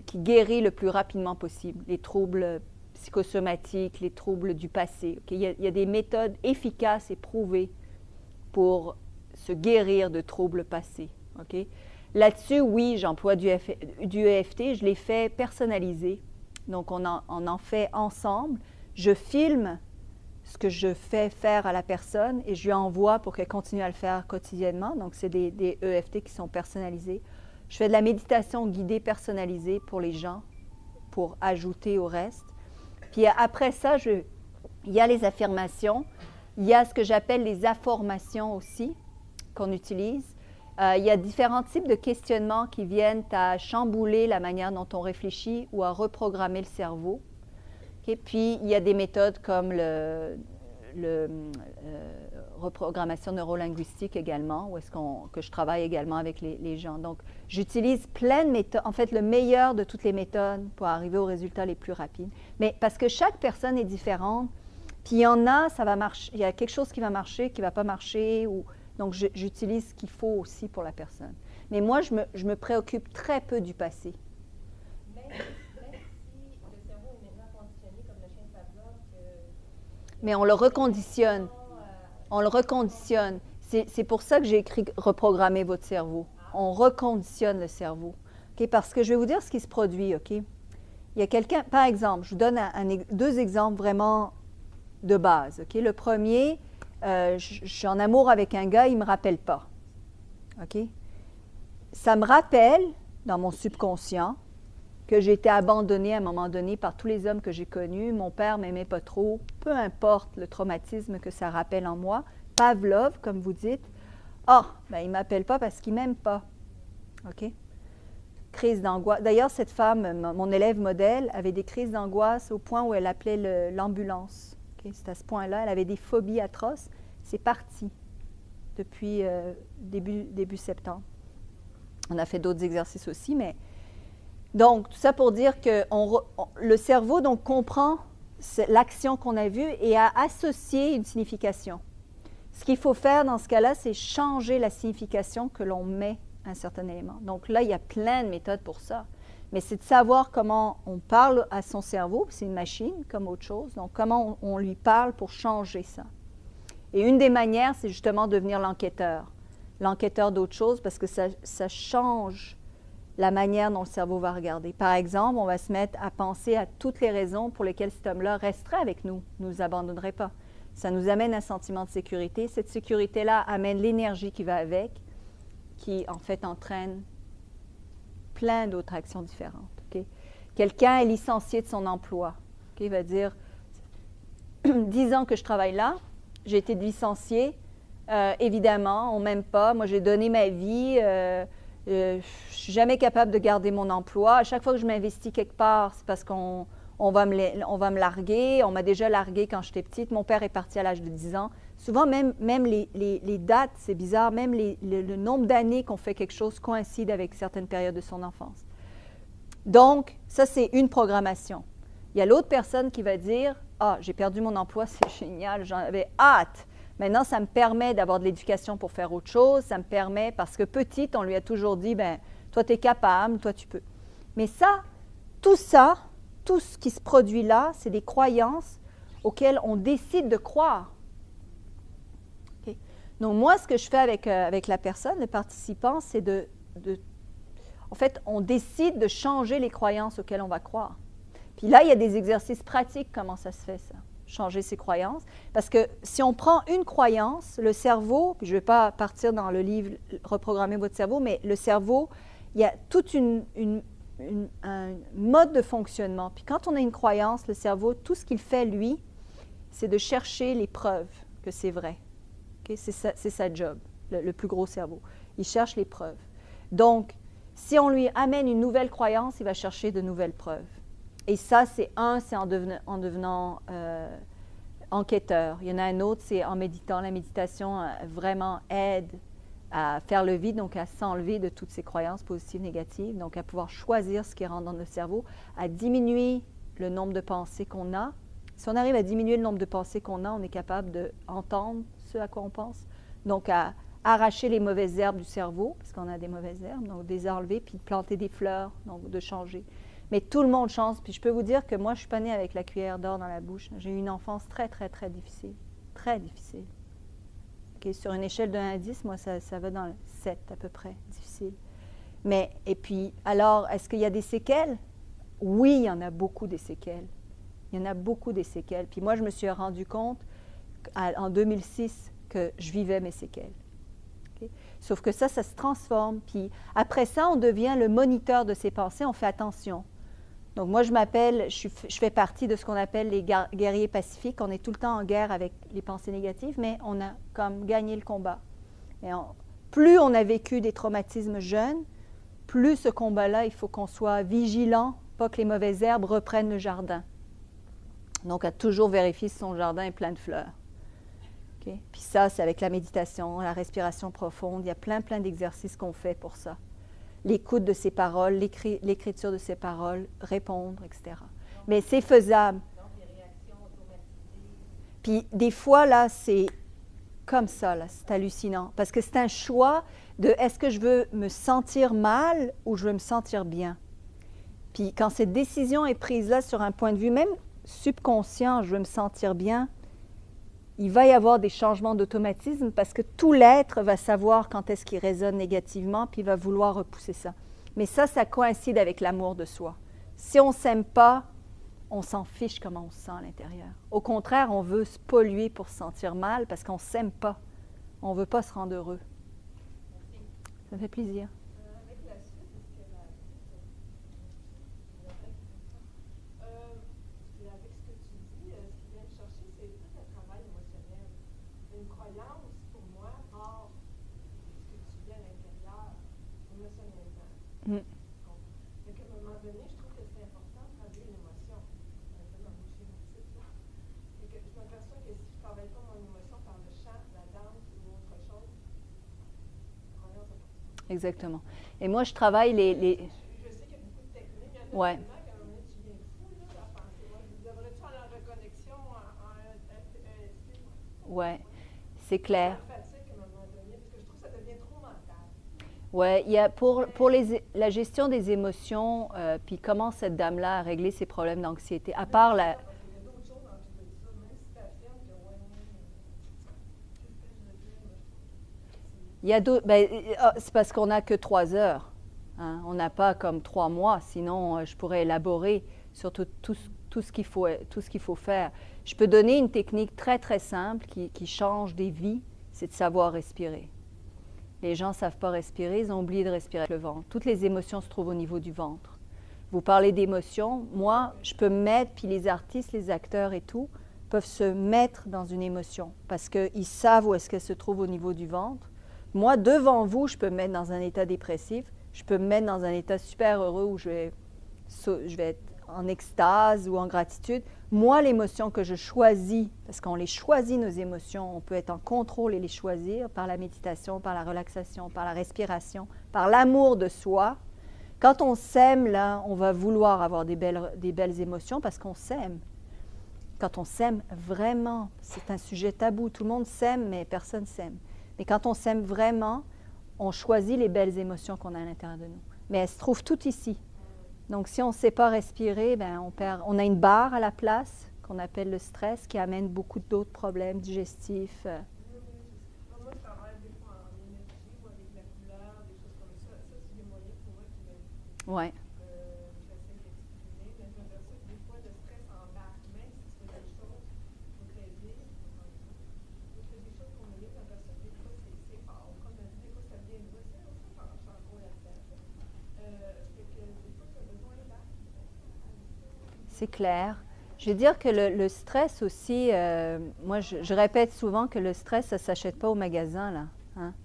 qui guérit le plus rapidement possible les troubles psychosomatiques, les troubles du passé. Okay? Il y a des méthodes efficaces et prouvées pour se guérir de troubles passés. Okay? Là-dessus, oui, j'emploie du EFT, je l'ai fait personnalisé. Donc, on en fait ensemble. Je filme ce que je fais faire à la personne et je lui envoie pour qu'elle continue à le faire quotidiennement. Donc, c'est des EFT qui sont personnalisés. Je fais de la méditation guidée personnalisée pour les gens, pour ajouter au reste. Puis après ça, il y a les affirmations. Il y a ce que j'appelle les afformations aussi, qu'on utilise. Il y a différents types de questionnements qui viennent à chambouler la manière dont on réfléchit ou à reprogrammer le cerveau. Okay? Puis, il y a des méthodes comme reprogrammation neurolinguistique également, où est-ce que je travaille également avec les gens. Donc, j'utilise plein de méthodes, en fait, le meilleur de toutes les méthodes pour arriver aux résultats les plus rapides. Mais parce que chaque personne est différente, puis il y en a, ça va marcher, il y a quelque chose qui va marcher, qui ne va pas marcher, donc j'utilise ce qu'il faut aussi pour la personne. Mais moi, je me préoccupe très peu du passé. Même si le cerveau est maintenant conditionné comme le chien de Pavlov, mais on le reconditionne. On le reconditionne. C'est pour ça que j'ai écrit « Reprogrammer votre cerveau ». On reconditionne le cerveau. Okay? Parce que je vais vous dire ce qui se produit. Okay? Il y a quelqu'un, par exemple, je vous donne 2 exemples vraiment de base. Okay? Le premier, je suis en amour avec un gars, il ne me rappelle pas. Okay? Ça me rappelle, dans mon subconscient, que j'ai été abandonnée à un moment donné par tous les hommes que j'ai connus. Mon père ne m'aimait pas trop, peu importe le traumatisme que ça rappelle en moi. Pavlov, comme vous dites. Il ne m'appelle pas parce qu'il ne m'aime pas. OK? Crise d'angoisse. D'ailleurs, cette femme, mon élève modèle, avait des crises d'angoisse au point où elle appelait l'ambulance. Okay? C'est à ce point-là. Elle avait des phobies atroces. C'est parti depuis début septembre. On a fait d'autres exercices aussi, mais... Donc, tout ça pour dire que le cerveau donc, comprend l'action qu'on a vue et a associé une signification. Ce qu'il faut faire dans ce cas-là, c'est changer la signification que l'on met à un certain élément. Donc là, il y a plein de méthodes pour ça. Mais c'est de savoir comment on parle à son cerveau, c'est une machine comme autre chose, donc comment on lui parle pour changer ça. Et une des manières, c'est justement devenir l'enquêteur d'autre chose, parce que ça change la manière dont le cerveau va regarder. Par exemple, on va se mettre à penser à toutes les raisons pour lesquelles cet homme-là resterait avec nous, ne nous abandonnerait pas. Ça nous amène un sentiment de sécurité. Cette sécurité-là amène l'énergie qui va avec, qui en fait entraîne plein d'autres actions différentes. Okay? Quelqu'un est licencié de son emploi. Okay? Il va dire, 10 ans que je travaille là, j'ai été licencié, évidemment, on ne m'aime pas, moi j'ai donné ma vie, je ne suis jamais capable de garder mon emploi. À chaque fois que je m'investis quelque part, c'est parce qu'on va me larguer. On m'a déjà largué quand j'étais petite. Mon père est parti à l'âge de 10 ans. Souvent, même les dates, c'est bizarre, même le nombre d'années qu'on fait quelque chose coïncide avec certaines périodes de son enfance. Donc, ça, c'est une programmation. Il y a l'autre personne qui va dire « Ah, j'ai perdu mon emploi, c'est génial, j'en avais hâte. » Maintenant, ça me permet d'avoir de l'éducation pour faire autre chose. Ça me permet, parce que petite, on lui a toujours dit, toi, tu es capable, toi, tu peux. Mais ça, tout tout ce qui se produit là, c'est des croyances auxquelles on décide de croire. Okay? Donc, moi, ce que je fais avec la personne, le participant, c'est en fait, on décide de changer les croyances auxquelles on va croire. Puis là, il y a des exercices pratiques, comment ça se fait, ça, changer ses croyances. Parce que si on prend une croyance, le cerveau, puis je ne vais pas partir dans le livre « Reprogrammer votre cerveau », mais le cerveau, il y a toute un mode de fonctionnement. Puis quand on a une croyance, le cerveau, tout ce qu'il fait, lui, c'est de chercher les preuves que c'est vrai. Okay? C'est sa job, le plus gros cerveau. Il cherche les preuves. Donc, si on lui amène une nouvelle croyance, il va chercher de nouvelles preuves. Et ça, c'est en devenant enquêteur. Il y en a un autre, c'est en méditant. La méditation vraiment aide à faire le vide, donc à s'enlever de toutes ces croyances positives, négatives, donc à pouvoir choisir ce qui rentre dans notre cerveau, à diminuer le nombre de pensées qu'on a. Si on arrive à diminuer le nombre de pensées qu'on a, on est capable d'entendre ce à quoi on pense. Donc, à arracher les mauvaises herbes du cerveau, parce qu'on a des mauvaises herbes, donc de les enlever, puis de planter des fleurs, donc de changer. Mais tout le monde change. Puis je peux vous dire que moi, je ne suis pas née avec la cuillère d'or dans la bouche. J'ai eu une enfance très, très, très difficile. Très difficile. Okay, sur une échelle de 1 à 10, moi, ça va dans le 7 à peu près, difficile. Mais, et puis, alors, est-ce qu'il y a des séquelles? Oui, il y en a beaucoup des séquelles. Il y en a beaucoup des séquelles. Puis moi, je me suis rendu compte en 2006 que je vivais mes séquelles. Okay? Sauf que ça se transforme. Puis après ça, on devient le moniteur de ses pensées. On fait attention. Donc moi, je fais partie de ce qu'on appelle les guerriers pacifiques. On est tout le temps en guerre avec les pensées négatives, mais on a comme gagné le combat. Et plus on a vécu des traumatismes jeunes, plus ce combat-là, il faut qu'on soit vigilant, pas que les mauvaises herbes reprennent le jardin. Donc, à toujours vérifier si son jardin est plein de fleurs. Okay? Puis ça, c'est avec la méditation, la respiration profonde. Il y a plein d'exercices qu'on fait pour ça. L'écoute de ses paroles, l'écriture de ses paroles, répondre, etc. Mais c'est faisable. Donc, les réactions automatisées. Puis des fois, là, c'est comme ça, là, c'est hallucinant. Parce que c'est un choix de est-ce que je veux me sentir mal ou je veux me sentir bien. Puis quand cette décision est prise là sur un point de vue même subconscient, je veux me sentir bien, il va y avoir des changements d'automatisme parce que tout l'être va savoir quand est-ce qu'il résonne négativement, puis il va vouloir repousser ça. Mais ça coïncide avec l'amour de soi. Si on ne s'aime pas, on s'en fiche comment on se sent à l'intérieur. Au contraire, on veut se polluer pour se sentir mal parce qu'on ne s'aime pas. On ne veut pas se rendre heureux. Ça me fait plaisir. Avec la suite, est-ce que avec ce que tu dis, ce qui vient me chercher, c'est tout un travail émotionnel. Une croyance, pour moi, part de ce que tu vis à l'intérieur, émotionnellement. Donc, à un moment donné, je trouve que c'est important de traduire l'émotion. Un peu dans le schématique, là. Et que je m'aperçois que si je ne travaille pas mon émotion par le chant, la danse ou autre chose, la croyance va partir. Exactement. Et moi, je travaille les... Je sais qu'il y a beaucoup de techniques. Il y en a Ouais. tellement qu'à un moment donné, tu viens fou, là, à penser. Moi, devrais-tu aller en reconnexion en LSD? Ouais, c'est clair. Ça me fatigue à un moment donné, parce que je trouve que ça devient trop mental. Ouais, il y a pour la gestion des émotions, puis comment cette dame-là a réglé ses problèmes d'anxiété, à part la... Parce qu'il y a d'autres choses dans tout ça, même si tu affirmes que, ouais, qu'est-ce que je veux dire, là, Il y a d'autres... c'est parce qu'on n'a que 3 heures. Hein? On n'a pas comme 3 mois, sinon je pourrais élaborer sur tout ce qu'il faut faire. Je peux donner une technique très, très simple qui change des vies, c'est de savoir respirer. Les gens ne savent pas respirer, ils ont oublié de respirer avec le ventre. Toutes les émotions se trouvent au niveau du ventre. Vous parlez d'émotions, moi, je peux me mettre, puis les artistes, les acteurs et tout, peuvent se mettre dans une émotion parce qu'ils savent où est-ce qu'elle se trouve au niveau du ventre. Moi, devant vous, je peux me mettre dans un état dépressif, je peux me mettre dans un état super heureux où je vais être en extase ou en gratitude. Moi, l'émotion que je choisis, parce qu'on les choisit nos émotions, on peut être en contrôle et les choisir par la méditation, par la relaxation, par la respiration, par l'amour de soi. Quand on s'aime, là, on va vouloir avoir des belles émotions parce qu'on s'aime. Quand on s'aime vraiment, c'est un sujet tabou. Tout le monde s'aime, mais personne s'aime. Mais quand on s'aime vraiment, on choisit les belles émotions qu'on a à l'intérieur de nous. Mais elles se trouvent toutes ici. Donc, si on ne sait pas respirer, ben, on a une barre à la place qu'on appelle le stress qui amène beaucoup d'autres problèmes digestifs. Oui, oui, moi, je travaille des fois en énergie ou avec la couleur, des choses comme ça. Ça, c'est des moyens pour moi qui m'aident beaucoup. Ouais. J'essaie d'exprimer, mais je me perçois que des fois, le stress embarque, même si tu fais des choses pour t'aider. Tu fais des choses pour m'aider, je me perçois que des fois, c'est fort. Comme on dit, des fois, ça vient de moi. Ça, je suis encore là-dedans. Fait que des fois, tu as besoin d'aide. C'est clair. Je veux dire que le stress aussi, moi je répète souvent que le stress, ça ne s'achète pas au magasin, là. Hein?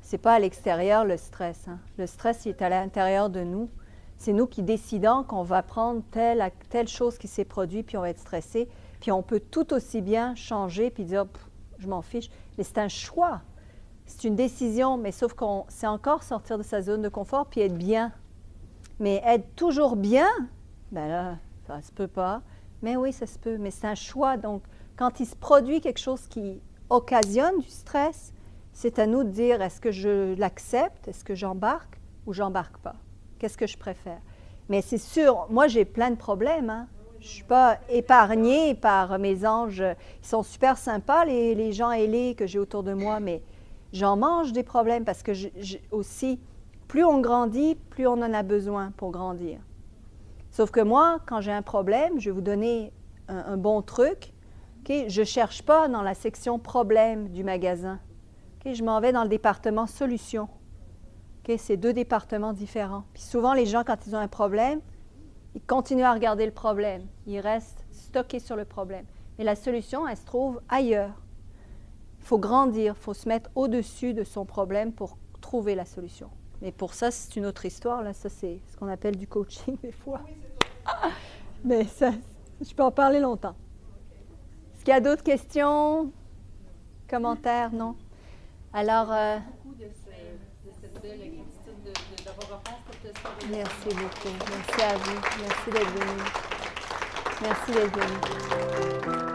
Ce n'est pas à l'extérieur le stress. Hein? Le stress, il est à l'intérieur de nous. C'est nous qui décidons qu'on va prendre telle chose qui s'est produite, puis on va être stressé. Puis on peut tout aussi bien changer, puis dire, je m'en fiche. Mais c'est un choix. C'est une décision, mais sauf qu'on c'est encore sortir de sa zone de confort, puis être bien. Mais être toujours bien, ben là, ça ne se peut pas. Mais oui, ça se peut, mais c'est un choix. Donc, quand il se produit quelque chose qui occasionne du stress, c'est à nous de dire, est-ce que je l'accepte, est-ce que j'embarque ou j'embarque pas? Qu'est-ce que je préfère? Mais c'est sûr, moi j'ai plein de problèmes. Hein? Je ne suis pas épargnée par mes anges. Ils sont super sympas, les gens ailés que j'ai autour de moi, mais j'en mange des problèmes parce que aussi, plus on grandit, plus on en a besoin pour grandir. Sauf que moi, quand j'ai un problème, je vais vous donner un bon truc. Okay? Je ne cherche pas dans la section problème du magasin. Okay? Je m'en vais dans le département solution. Okay? C'est 2 départements différents. Puis souvent, les gens, quand ils ont un problème, ils continuent à regarder le problème. Ils restent stockés sur le problème. Mais la solution, elle se trouve ailleurs. Il faut grandir, il faut se mettre au-dessus de son problème pour trouver la solution. Mais pour ça, c'est une autre histoire. Là. Ça, c'est ce qu'on appelle du coaching des fois. Oui, c'est ça. Mais ça, je peux en parler longtemps. Est-ce qu'il y a d'autres questions? Commentaires? Non? Alors, Beaucoup de cette belle gratitude d'avoir offert cette soirée. merci beaucoup. Merci à vous. Merci d'être venu. Merci d'être venu.